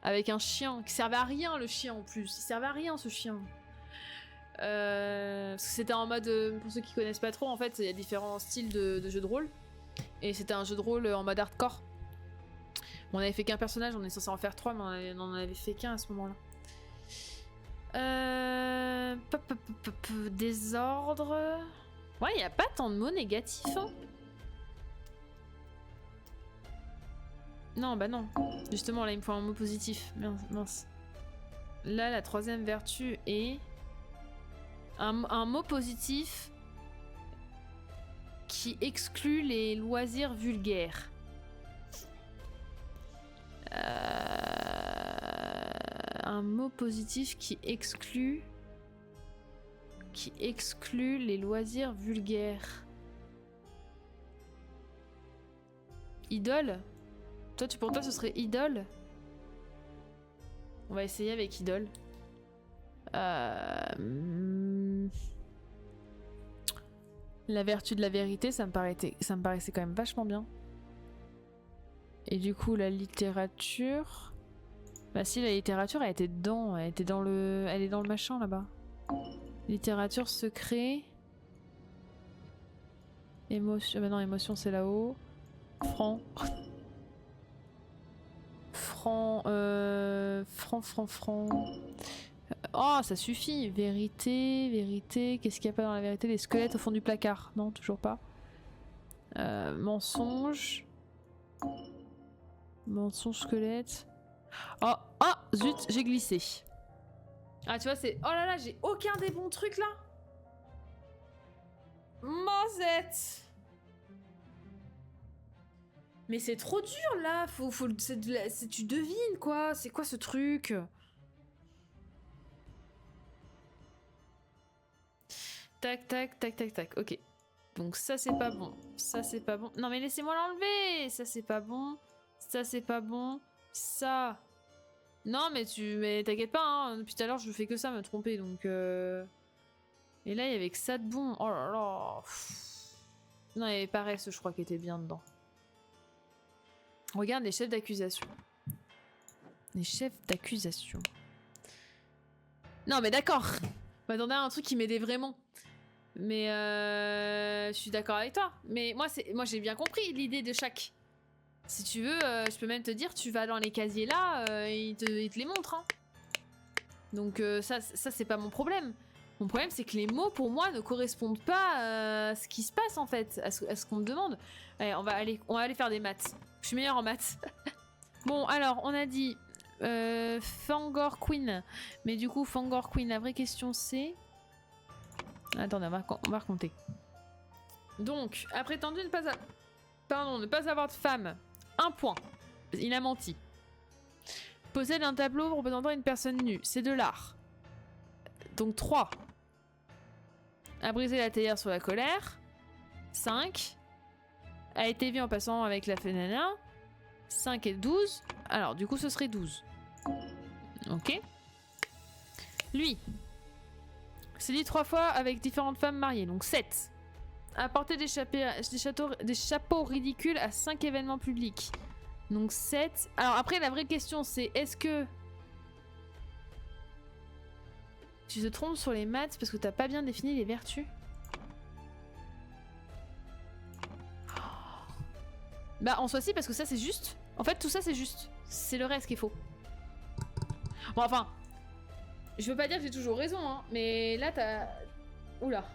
Avec un chien. Qui servait à rien, le chien en plus. Il servait à rien, ce chien. Parce que c'était en mode. Pour ceux qui connaissent pas trop, en fait, il y a différents styles de jeux de rôle. Et c'était un jeu de rôle en mode hardcore. On avait fait qu'un personnage, on est censé en faire 3, mais on en avait fait qu'un à ce moment-là. Désordre. Ouais, il n'y a pas tant de mots négatifs. Hein. Non, bah non. Justement, là, il me faut un mot positif. Mince. Là, la troisième vertu est... Un mot positif qui exclut les loisirs vulgaires. Un mot positif qui exclut les loisirs vulgaires. Idole? Pour toi ce serait idole? On va essayer avec idole. La vertu de la vérité, ça me paraissait quand même vachement bien. Et du coup la littérature... Bah si, la littérature elle était dedans, elle est dans le machin là-bas. Littérature, secret... Émotion... Bah non, émotion c'est là-haut. Franc. Franc... Franc... Oh, ça suffit. Vérité... Qu'est-ce qu'il y a pas dans la vérité? Les squelettes au fond du placard. Non, toujours pas. Mensonge... Mensonge, squelette... Oh, zut, j'ai glissé. Ah, tu vois, c'est... Oh là là, j'ai aucun des bons trucs, là. Mozette. Mais c'est trop dur, là. Tu devines, quoi. C'est quoi, ce truc? Tac. Ok. Donc ça, c'est pas bon. Ça, c'est pas bon. Non, mais laissez-moi l'enlever. Ça, c'est pas bon. Ça, c'est pas bon. Ça... Non, mais t'inquiète pas, hein. Depuis tout à l'heure, je fais que ça, me tromper, donc... Et là, il y avait que ça de bon. Oh là là. Non, il y avait Paresse, je crois, qui était bien dedans. Regarde les chefs d'accusation. Les chefs d'accusation. Non, mais d'accord. Je m'attendais à un truc qui m'aidait vraiment. Mais je suis d'accord avec toi. Mais moi j'ai bien compris l'idée de chaque... Si tu veux, je peux même te dire, tu vas dans les casiers là, ils te les montrent. Hein. Donc ça c'est pas mon problème. Mon problème c'est que les mots pour moi ne correspondent pas à ce qui se passe en fait, à ce qu'on me demande. Allez, on va aller faire des maths. Je suis meilleure en maths. Bon alors on a dit Fangor Queen. Mais du coup Fangor Queen, la vraie question c'est... Attendez, on va recompter. Donc, a prétendu ne pas avoir de femme. 1 point. Il a menti. Possède un tableau représentant une personne nue. C'est de l'art. Donc 3. A brisé la théière sur la colère. 5. A été vu en passant avec la fénana. 5 et 12. Alors, du coup, ce serait 12. Ok. Lui. C'est dit 3 fois avec différentes femmes mariées. Donc 7. Apporter des chapeaux ridicules à 5 événements publics. Donc 7. Alors après, la vraie question, c'est est-ce que... Tu te trompes sur les maths parce que t'as pas bien défini les vertus? Bah en soi si, parce que ça c'est juste. En fait, tout ça c'est juste. C'est le reste qui est faux. Bon, enfin... Je veux pas dire que j'ai toujours raison, hein, mais là t'as... Oula.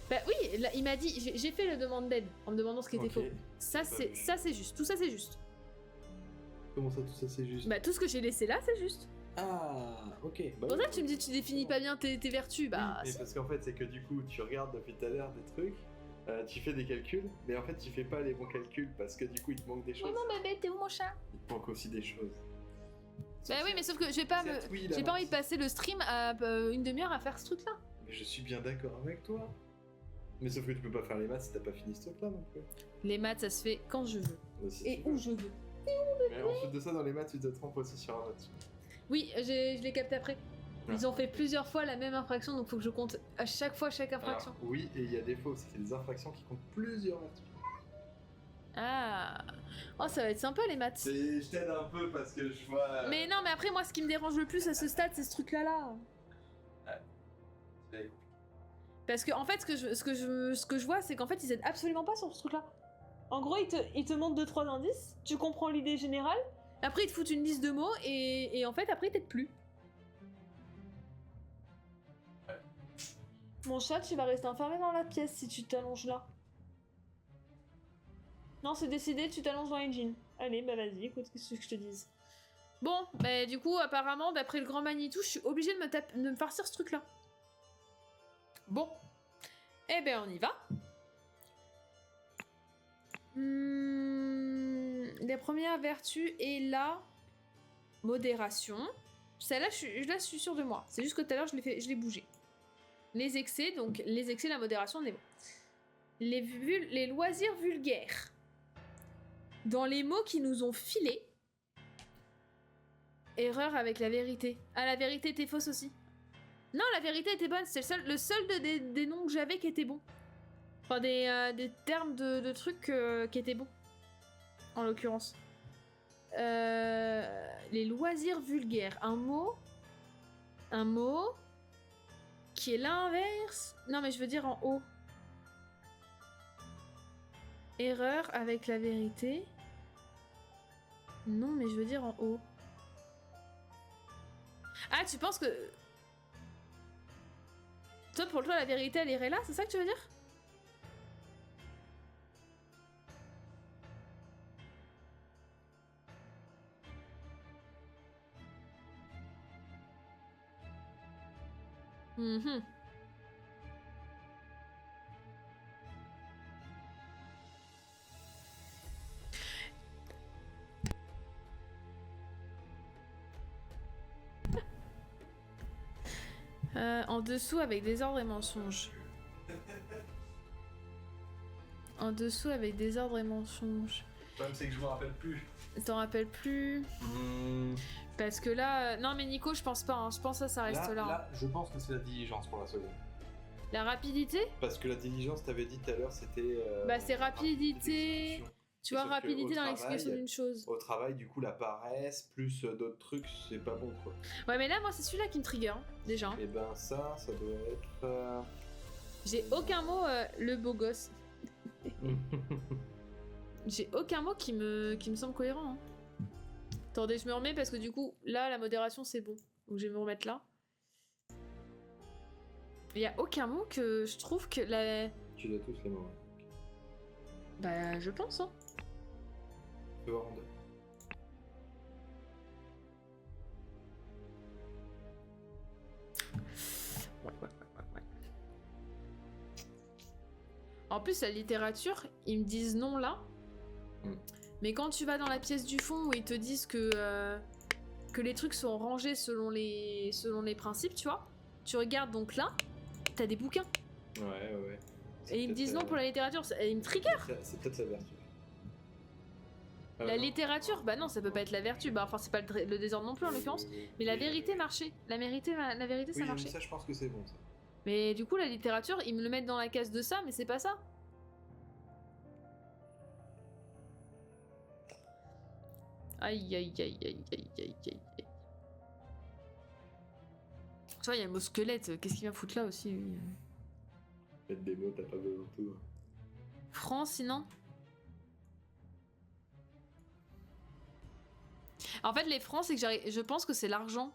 Bah oui, là, il m'a dit, j'ai fait le demande d'aide en me demandant ce qui était faux. Ça c'est juste, tout ça c'est juste. Comment ça, tout ça c'est juste? Bah tout ce que j'ai laissé là c'est juste. Ah, ok. Bah, pour ça que tu me dis tu définis pas bien tes vertus, bah... Oui, mais parce qu'en fait c'est que du coup tu regardes depuis tout à l'heure des trucs, tu fais des calculs, mais en fait tu fais pas les bons calculs parce que du coup il te manque des choses. Maman bébé, t'es où mon chat? Il te manque aussi des choses. Bah oui, mais sauf que j'ai pas envie de passer le stream à une demi-heure à faire ce truc là. Mais je suis bien d'accord avec toi. Mais sauf que tu peux pas faire les maths si t'as pas fini ce truc là non plus. Les maths ça se fait quand je veux. Aussi, et où je veux. Mais ensuite de ça dans les maths tu te trompes aussi sur un autre. Oui, je l'ai capté après. Ils ont fait plusieurs fois la même infraction, donc faut que je compte à chaque fois chaque infraction. Alors, oui, et il y a des faux, c'est qu'il y a des infractions qui comptent plusieurs vertus. Ah. Oh, ça va être sympa les maths. Je t'aide un peu parce que je vois... Mais non, mais après, moi, ce qui me dérange le plus à ce stade, c'est ce truc-là. Ouais. Parce que, en fait, ce que je vois, c'est qu'en fait, ils aident absolument pas sur ce truc-là. En gros, ils te montrent 2-3 indices, tu comprends l'idée générale, après, ils te foutent une liste de mots, et en fait, après, ils t'aident plus. Ouais. Mon chat, tu vas rester enfermé dans la pièce si tu t'allonges là. Non, c'est décidé, tu t'allonges dans l'engine. Allez, bah vas-y, écoute ce que je te dise. Bon, bah du coup, apparemment, d'après le grand Manitou, je suis obligée de me farcir ce truc-là. Bon. Eh ben, on y va. La première vertu est la modération. Celle-là, je suis sûre de moi. C'est juste que tout à l'heure, je l'ai bougé. Les excès, donc les excès, la modération, on est bon. Les loisirs vulgaires. Dans les mots qui nous ont filés, erreur avec la vérité. Ah, la vérité était fausse aussi. Non, la vérité était bonne. C'est le seul des noms que j'avais qui était bon. Enfin, des termes de trucs qui étaient bons. En l'occurrence. Les loisirs vulgaires. Un mot qui est l'inverse. Non, mais je veux dire en haut. Erreur avec la vérité. Non, mais je veux dire en haut. Ah, tu penses que... Toi, pour toi, la vérité, elle irait là, c'est ça que tu veux dire? Mhm. En dessous avec désordre et mensonge. En dessous avec désordre et mensonge. Le problème, c'est que je me rappelle plus. T'en rappelles plus? Parce que là... Non mais Nico, je pense pas. Hein. Je pense que ça reste là. Là, je pense que c'est la diligence pour la seconde. La rapidité? Parce que la diligence, t'avais dit tout à l'heure, c'était... Bah c'est rapidité... Tu vois, Sauf que rapidité au dans travail, l'explication d'une chose. Au travail, du coup, la paresse, plus d'autres trucs, c'est pas bon, quoi. Ouais, mais là, moi, c'est celui-là qui me trigger, hein, déjà. Et ben ça doit être... J'ai aucun mot, le beau gosse. J'ai aucun mot qui me semble cohérent. Hein. Attendez, je me remets parce que du coup, là, la modération, c'est bon. Donc je vais me remettre là. Il y a aucun mot que je trouve que la... Tu dois tous les mots. Bah, je pense, hein. Fais voir en deux. En plus, la littérature, ils me disent non là. Mais quand tu vas dans la pièce du fond où ils te disent que les trucs sont rangés selon les principes, tu vois, tu regardes donc là, t'as des bouquins. Ouais. Et ils me disent non pour la littérature, ils me trigger. C'est peut-être la vertu. La littérature, bah non, ça peut pas être la vertu. Bah enfin, c'est pas le désordre non plus en l'occurrence. Mais la vérité marchait. La vérité, ça oui, marchait. ça, je pense que c'est bon, ça. Mais du coup, la littérature, ils me le mettent dans la case de ça, mais c'est pas ça. Aïe. Tu vois, il y a le mot squelette. Qu'est-ce qu'il vient foutre là aussi, lui? Mettre des mots, t'as pas besoin de tout. Franc, sinon. En fait, les francs, c'est que je pense que c'est l'argent.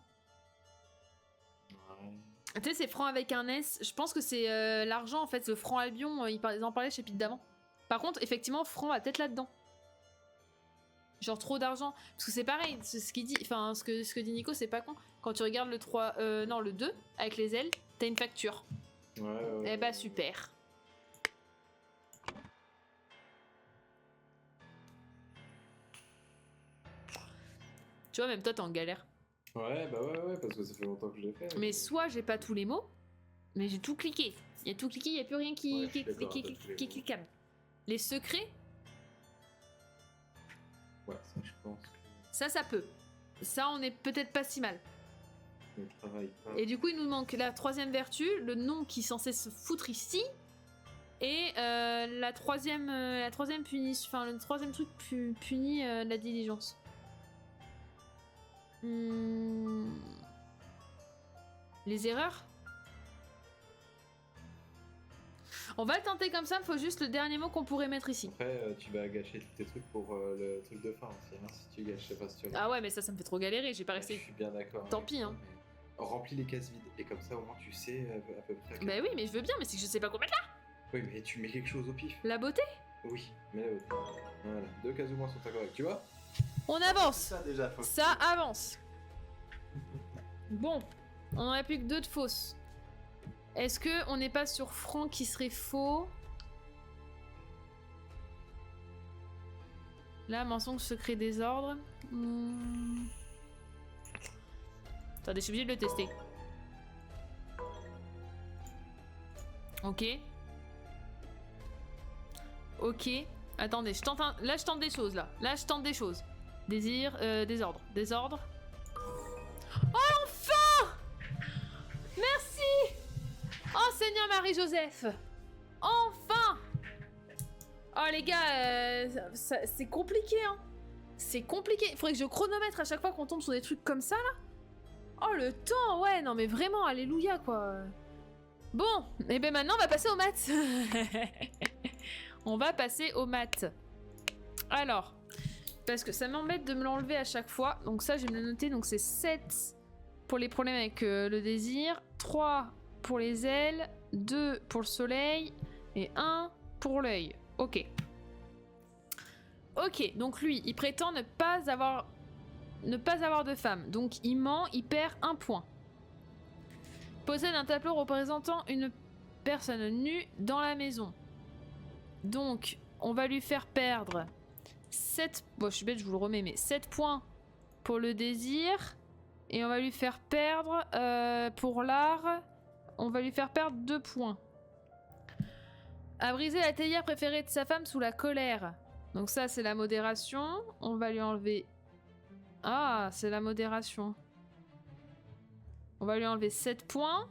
Ouais. Tu sais, c'est franc avec un S. Je pense que c'est l'argent, en fait. Le franc Albion, ils en parlaient chez Pete d'avant. Par contre, effectivement, franc va peut-être là-dedans. Genre trop d'argent. Parce que c'est pareil, ce qu'il dit, enfin, ce que dit Nico, c'est pas con. Quand tu regardes le 3, non, le 2, avec les ailes, t'as une facture. Ouais. Eh bah, super. Tu vois, même toi, t'es en galère. Ouais, bah ouais, parce que ça fait longtemps que je l'ai fait. Mais soit j'ai pas tous les mots, mais j'ai tout cliqué. Il y a tout cliqué, il y a plus rien qui est cliquable. Les secrets, ouais, ça je pense que... ça peut. Ça, on est peut-être pas si mal. Ne travaille pas. Et du coup, il nous manque la troisième vertu, le nom qui est censé se foutre ici, et la troisième punition, enfin le troisième truc puni la diligence. Les erreurs. On va le tenter comme ça, il faut juste le dernier mot qu'on pourrait mettre ici. Après, tu vas gâcher tous tes trucs pour le truc de fin aussi, hein, si tu gâches, je sais pas si tu Ah ouais, mais ça me fait trop galérer, j'ai pas Je resté. suis bien d'accord. Tant pis, hein. Remplis les cases vides, et comme ça au moins tu sais à peu près. Bah oui, mais je veux bien, mais c'est que je sais pas quoi mettre là. Oui, mais tu mets quelque chose au pif. La beauté. Oui, mets la beauté. Voilà, 2 cases au moins sont correctes, tu vois. On avance. Ça déjà, faut. Ça avance. Bon, on en a plus que 2 de fausses. Est-ce que on n'est pas sur Franck qui serait faux? Là, mensonge, secret, désordre. Attendez, je suis obligée de le tester. Ok. Ok. Attendez, je tente un... Là, je tente des choses, là. Là, je tente des choses. Désir, désordre. Désordre. Oh, enfin! Merci! Oh, Seigneur Marie-Joseph! Enfin! Oh, les gars, c'est compliqué, hein. C'est compliqué. Il faudrait que je chronomètre à chaque fois qu'on tombe sur des trucs comme ça, là. Oh, le temps, ouais, non, mais vraiment, alléluia, quoi. Bon, et ben maintenant, on va passer aux maths. On va passer aux maths. Alors, parce que ça m'embête de me l'enlever à chaque fois. Donc ça, je vais me le noter. Donc c'est 7 pour les problèmes avec le désir, 3 pour les ailes, 2 pour le soleil et 1 pour l'œil. Ok. Ok, donc lui, il prétend ne pas avoir de femme. Donc il ment, il perd 1 point. Possède un tableau représentant une personne nue dans la maison. Donc, on va lui faire perdre 7... Bon, je suis bête, je vous le remets, mais 7 points pour le désir. Et on va lui faire perdre, pour l'art, on va lui faire perdre 2 points. A briser la théière préférée de sa femme sous la colère. Donc ça, c'est la modération. On va lui enlever... Ah, c'est la modération. On va lui enlever 7 points.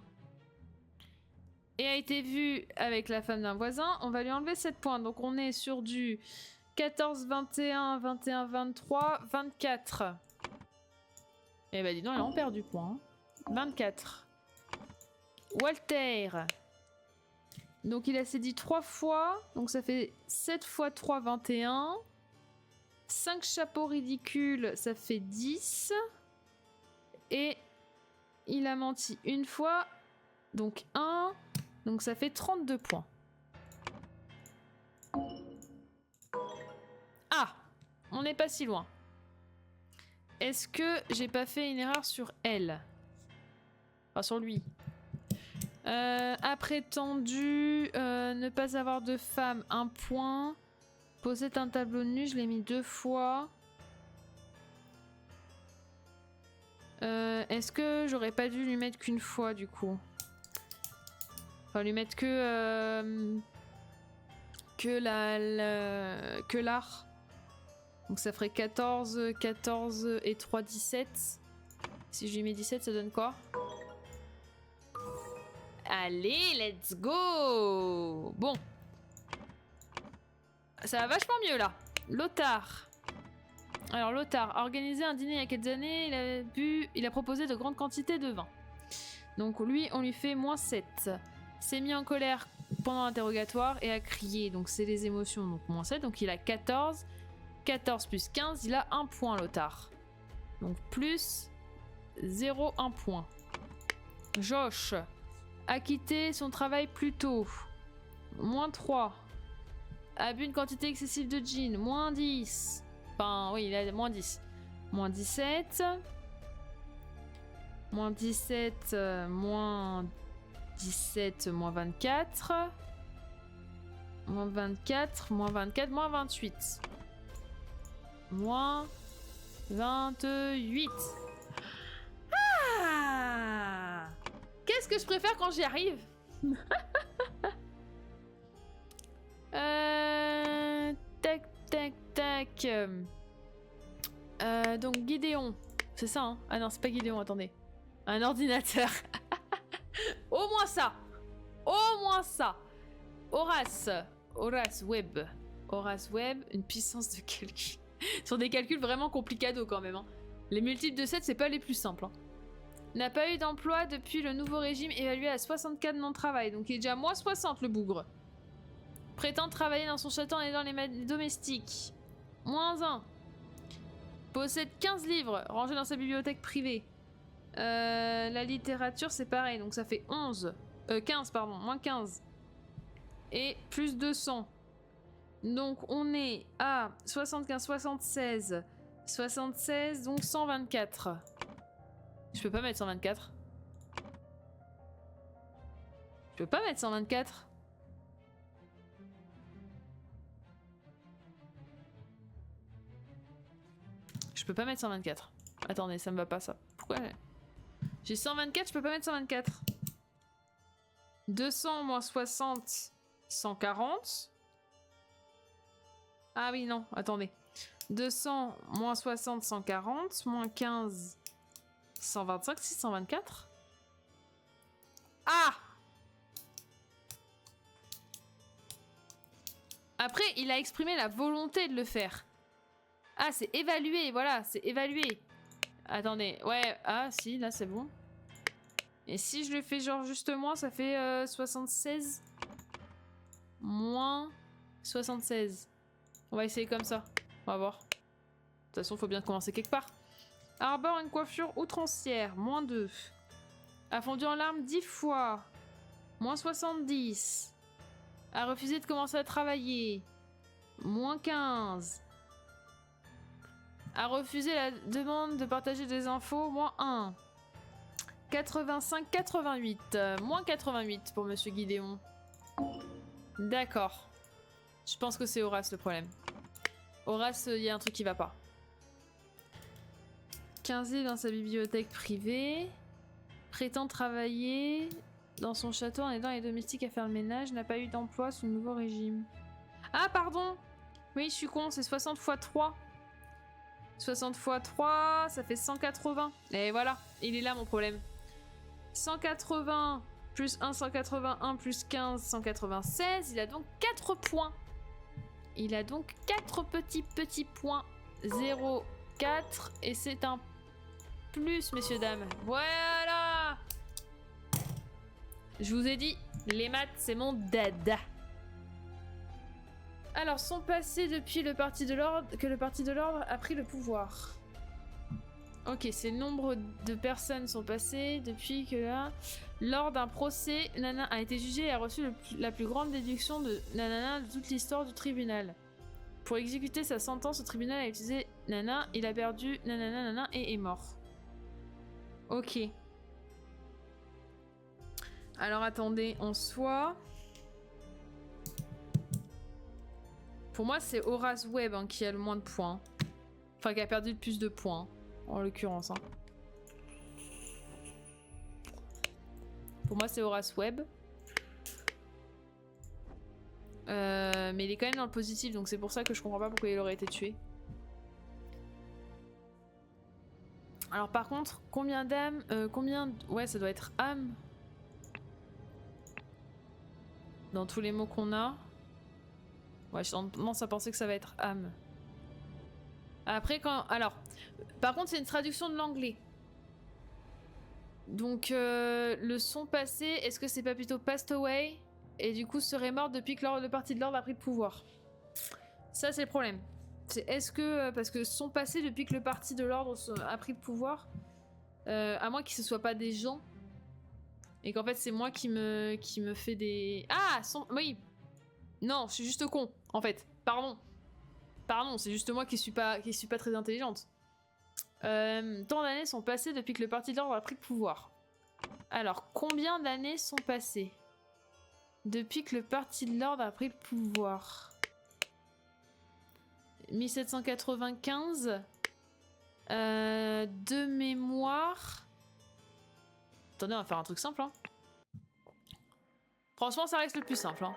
Et a été vu avec la femme d'un voisin, on va lui enlever 7 points. Donc on est sur du 14, 21, 21, 23, 24. Eh ben dis donc, elle en perd du point. 24. Walter. Donc il a séduit 3 fois. Donc ça fait 7 fois 3, 21. 5 chapeaux ridicules, ça fait 10. Et il a menti une fois. Donc 1. Donc ça fait 32 points. Ah! On n'est pas si loin. Est-ce que j'ai pas fait une erreur sur elle? Enfin, sur lui. A prétendu ne pas avoir de femme, 1 point. Possède un tableau nu, je l'ai mis 2 fois. Est-ce que j'aurais pas dû lui mettre qu'une fois du coup? Enfin, lui mettre que l'art. Donc ça ferait 14, 14 et 3, 17. Si je lui mets 17, ça donne quoi? Allez, let's go! Bon. Ça va vachement mieux là. Lothar. Alors Lothar a organisé un dîner il y a quelques années, il a proposé de grandes quantités de vin. Donc lui, on lui fait -7. S'est mis en colère pendant l'interrogatoire et a crié. Donc c'est les émotions, donc -7. Donc il a 14. 14 plus 15, il a 1 point Lothar. Donc plus 0, 1 point. Josh a quitté son travail plus tôt. -3. A bu une quantité excessive de gin. -10. Enfin, oui, il a -10. -17. -17, -17, -24. -24, -24, -28. -28. Ah! Qu'est-ce que je préfère quand j'y arrive? Tac, tac, tac. Donc Gideon. C'est ça, hein? Ah non, c'est pas Gideon, attendez. Un ordinateur. Au moins ça. Au moins ça. Horace Webb. Horace Webb, une puissance de calcul. Sur des calculs vraiment complicados quand même. Hein. Les multiples de 7, c'est pas les plus simples. Hein. N'a pas eu d'emploi depuis le nouveau régime évalué à 64 non-travail. Donc il est déjà moins 60 le bougre. Prétend travailler dans son château en aidant les domestiques. Moins 1. Possède 15 livres rangés dans sa bibliothèque privée. La littérature c'est pareil, donc ça fait 11. 15 pardon, moins 15. Et plus 200. Donc on est à 75, 76. 76, donc 124. Je peux pas mettre 124. Je peux pas mettre 124. Je peux pas mettre 124. Attendez, ça me va pas ça. Pourquoi? J'ai 124, je peux pas mettre 124. 200 moins 60, 140. Ah oui, non, attendez. 200 moins 60, 140. Moins 15, 125, 624. Ah! Après, il a exprimé la volonté de le faire. Ah, c'est évalué, voilà, c'est évalué. Attendez, ouais, ah si, là c'est bon. Et si je le fais genre juste moins, ça fait 76 moins 76. On va essayer comme ça, on va voir. De toute façon, faut bien commencer quelque part. Arbore une coiffure outrancière, moins 2. A fondu en larmes 10 fois, moins 70. A refusé de commencer à travailler, moins 15. A refusé la demande de partager des infos, moins 1. 85, 88. Moins 88 pour Monsieur Guidéon. D'accord. Je pense que c'est Horace le problème. Horace, il y a un truc qui va pas. 15 livres dans sa bibliothèque privée. Prétend travailler dans son château en aidant les domestiques à faire le ménage. N'a pas eu d'emploi sous le nouveau régime. Ah, pardon! Oui, je suis con, c'est 60 x 3. 60 x 3, ça fait 180. Et voilà, il est là mon problème. 180 plus 1, 181 plus 15, 196. Il a donc 4 points. Il a donc 4 petits points. 0, 4. Et c'est un plus, messieurs, dames. Voilà! Je vous ai dit, les maths, c'est mon dada. Alors, sont passés depuis le Parti de l'Ordre que le Parti de l'Ordre a pris le pouvoir. Ok, c'est le nombre de personnes sont passées depuis que là, lors d'un procès, Nana a été jugé et a reçu la plus grande déduction de Nanana de toute l'histoire du tribunal. Pour exécuter sa sentence, le tribunal a utilisé Nana, il a perdu Nanana et est mort. Ok. Alors attendez, en soi... Pour moi, c'est Horace Webb hein, qui a le moins de points. Enfin, qui a perdu le plus de points, en l'occurrence. Hein. Pour moi, c'est Horace Webb. Mais il est quand même dans le positif, donc c'est pour ça que je comprends pas pourquoi il aurait été tué. Alors par contre, combien d'âmes Ouais, ça doit être âme. Dans tous les mots qu'on a. Ouais, j'ai tendance à penser que ça va être âme. Après, quand... Alors, par contre, c'est une traduction de l'anglais. Donc, le son passé, est-ce que c'est pas plutôt passed away? Et du coup, serait mort depuis que le Parti de l'Ordre a pris le pouvoir. Ça, c'est le problème. C'est est-ce que... parce que son passé, depuis que le Parti de l'Ordre a pris le pouvoir, à moins que ce soit pas des gens, et qu'en fait, c'est moi qui me fait des... Ah, oui. Non, je suis juste con, en fait. Pardon, c'est juste moi qui suis pas très intelligente. Tant d'années sont passées depuis que le Parti de l'Ordre a pris le pouvoir. Alors, combien d'années sont passées depuis que le Parti de l'Ordre a pris le pouvoir? 1795. De mémoire... Attendez, on va faire un truc simple. Hein. Franchement, ça reste le plus simple. Hein.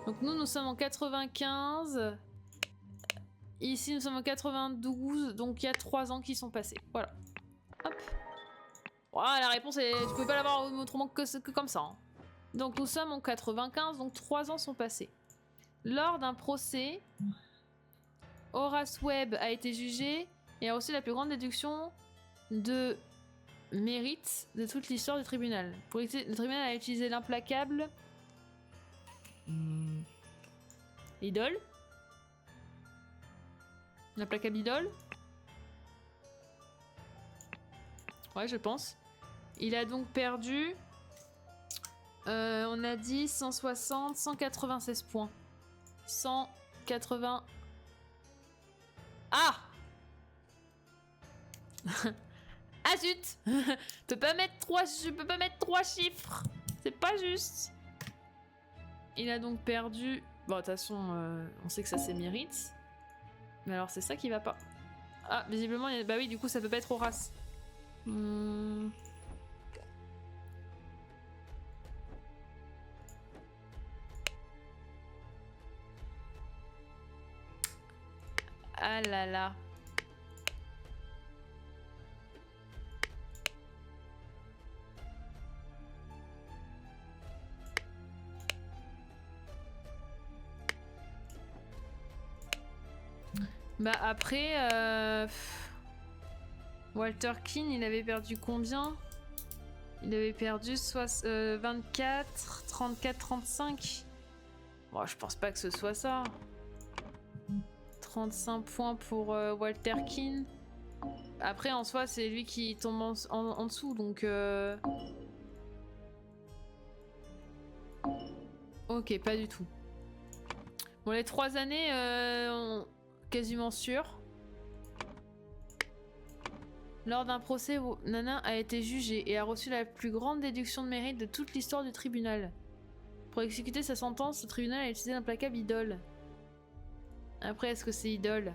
Donc nous sommes en 95. Ici, nous sommes en 92. Donc il y a 3 ans qui sont passés. Voilà. Hop. Voilà, la réponse est... Tu pouvais pas l'avoir autrement que comme ça. Hein. Donc nous sommes en 95, donc 3 ans sont passés. Lors d'un procès, Horace Webb a été jugé et a reçu la plus grande déduction de mérite de toute l'histoire du tribunal. Le tribunal a utilisé l'implacable... Idole. L'implacable idole. Ouais, je pense. Il a donc perdu... on a dit 160, 196 points. 180... Ah ah zut je peux pas mettre 3 chiffres. C'est pas juste. Il a donc perdu... Bon, de toute façon, on sait que ça c'est mérite. Mais alors c'est ça qui va pas. Ah, visiblement, bah oui, du coup ça peut pas être Horace. Ah là là. Bah après, Walter Keane, il avait perdu combien? Il avait perdu 24, 34, 35. Bon, je pense pas que ce soit ça. 35 points pour Walter Keane. Après, en soi, c'est lui qui tombe en dessous, donc... Ok, pas du tout. Bon, les 3 années, quasiment sûr. Lors d'un procès, Nana a été jugée et a reçu la plus grande déduction de mérite de toute l'histoire du tribunal. Pour exécuter sa sentence, le tribunal a utilisé l'implacable idole. Après, est-ce que c'est idole?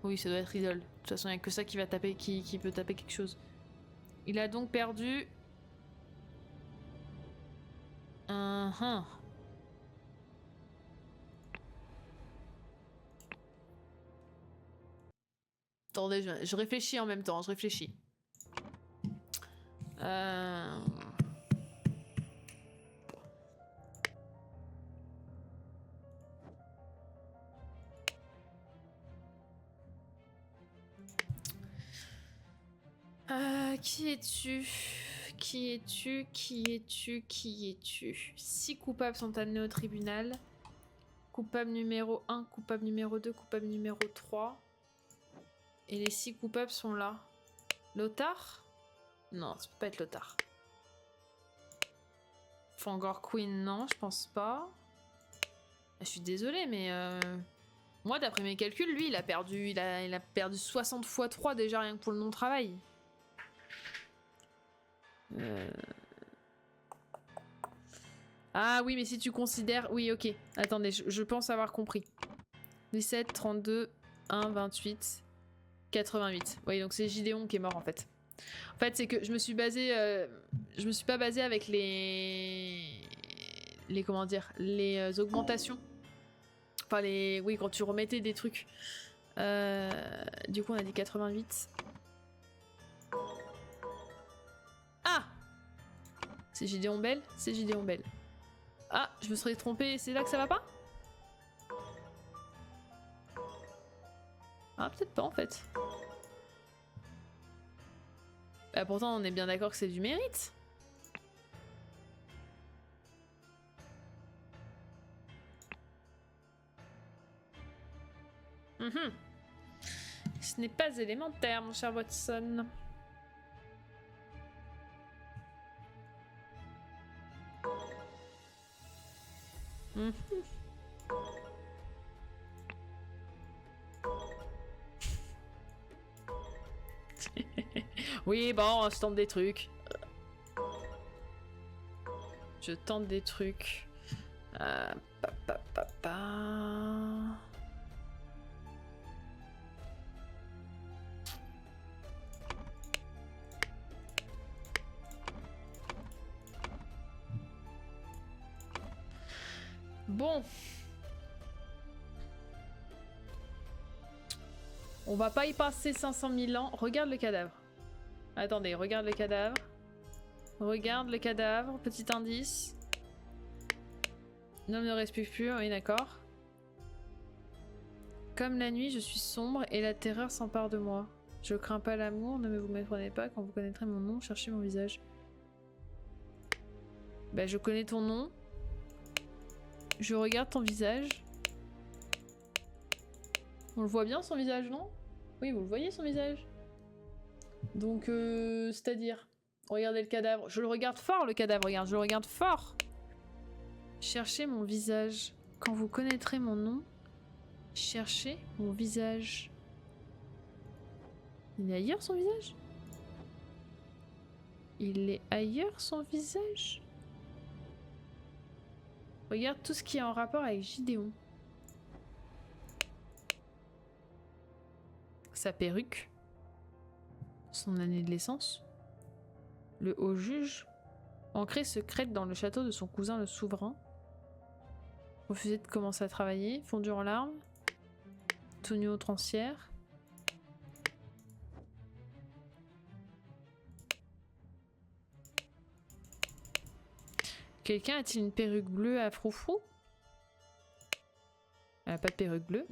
Oui, ça doit être idole. De toute façon, il n'y a que ça qui va taper, qui peut taper quelque chose. Il a donc perdu... Attendez, je réfléchis en même temps, je réfléchis. Qui es-tu? Qui es-tu? Qui es-tu? Qui es-tu? 6 coupables sont amenés au tribunal. Coupable numéro 1, coupable numéro 2, coupable numéro 3. Et les 6 coupables sont là. Lothar? Non, ça peut pas être Lothar. Fangor Queen, non, je pense pas. Je suis désolée, mais... Moi, d'après mes calculs, lui, il a perdu 60 fois 3 déjà, rien que pour le non-travail. Ah oui, mais si tu considères... Oui, ok. Attendez, je pense avoir compris. 17, 32, 1, 28, 88. Oui, donc c'est Gideon qui est mort, en fait. En fait, c'est que je me suis basée... je me suis pas basée avec les... Comment dire? Les augmentations. Enfin, les... Oui, quand tu remettais des trucs. Du coup, on a dit 88. Ah! C'est Gideon Bell? C'est Gideon Bell. Ah, je me serais trompée, c'est là que ça va pas? Ah, peut-être pas en fait. Bah pourtant, on est bien d'accord que c'est du mérite. Ce n'est pas élémentaire, mon cher Watson. Oui, bon, je tente des trucs. Je tente des trucs. Bon. On va pas y passer 500 000 ans. Regarde le cadavre. Attendez, regarde le cadavre. Regarde le cadavre, petit indice. L'homme ne respire plus, oui d'accord. Comme la nuit, je suis sombre et la terreur s'empare de moi. Je crains pas l'amour, ne vous méprenez pas, quand vous connaîtrez mon nom, cherchez mon visage. Bah je connais ton nom. Je regarde ton visage. On le voit bien son visage, non? Oui, vous le voyez son visage. Donc, c'est-à-dire... Regardez le cadavre. Je le regarde fort, le cadavre, regarde, je le regarde fort. Cherchez mon visage. Quand vous connaîtrez mon nom, cherchez mon visage. Il est ailleurs, son visage? Il est ailleurs, son visage? Regarde tout ce qui est en rapport avec Gideon. Sa perruque. Son année de naissance. Le haut juge. Ancrée secrète dans le château de son cousin le souverain. Refusé de commencer à travailler. Fondu en larmes. Tout nu aux transières. Quelqu'un a-t-il une perruque bleue à froufrou? Elle n'a pas de perruque bleue.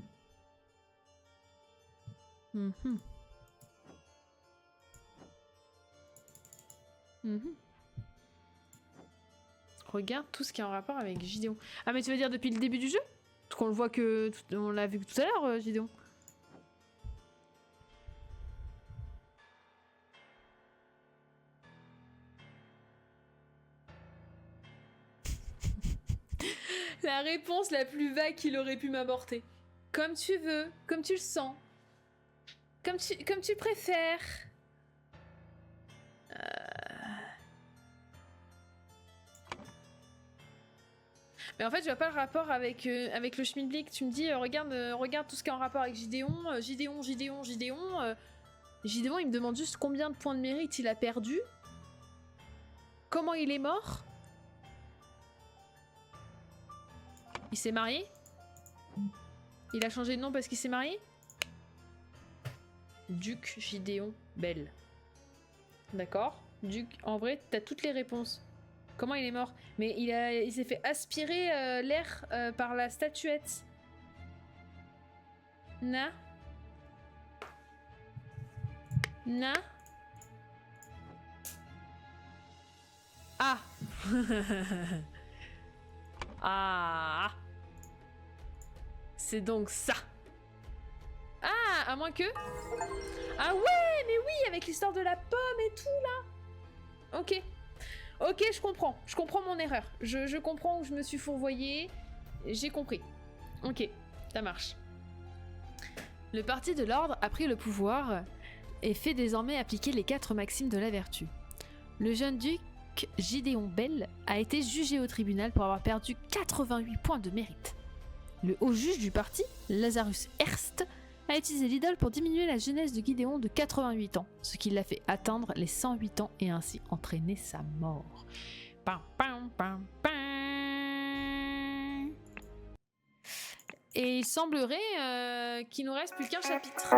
Regarde tout ce qui est en rapport avec Gideon. Ah mais tu veux dire depuis le début du jeu? Parce qu'on le voit que... On l'a vu tout à l'heure, Gideon. La réponse la plus vague qu'il aurait pu m'apporter. Comme tu veux, comme tu le sens. Comme tu préfères. Mais en fait, je vois pas le rapport avec le Schmilblick. Tu me dis, regarde tout ce qui est en rapport avec Gideon. Gideon, il me demande juste combien de points de mérite il a perdu. Comment il est mort. Il s'est marié? Il a changé de nom parce qu'il s'est marié? Duc Gideon Bell. D'accord. Duc, en vrai, t'as toutes les réponses. Comment il est mort? Mais il s'est fait aspirer l'air par la statuette. Na? Ah. Ah. C'est donc ça. Ah, à moins que... Ah ouais, mais oui, avec l'histoire de la pomme et tout, là. Ok. Ok, je comprends mon erreur. Je comprends où je me suis fourvoyée. J'ai compris. Ok, ça marche. Le parti de l'ordre a pris le pouvoir et fait désormais appliquer les 4 maximes de la vertu. Le jeune duc Gideon Bell a été jugé au tribunal pour avoir perdu 88 points de mérite. Le haut juge du parti, Lazarus Hearst, a utilisé l'idole pour diminuer la jeunesse de Gideon de 88 ans, ce qui l'a fait atteindre les 108 ans et ainsi entraîner sa mort. Pam, pam, pam, pam. Et il semblerait qu'il nous reste plus qu'un chapitre.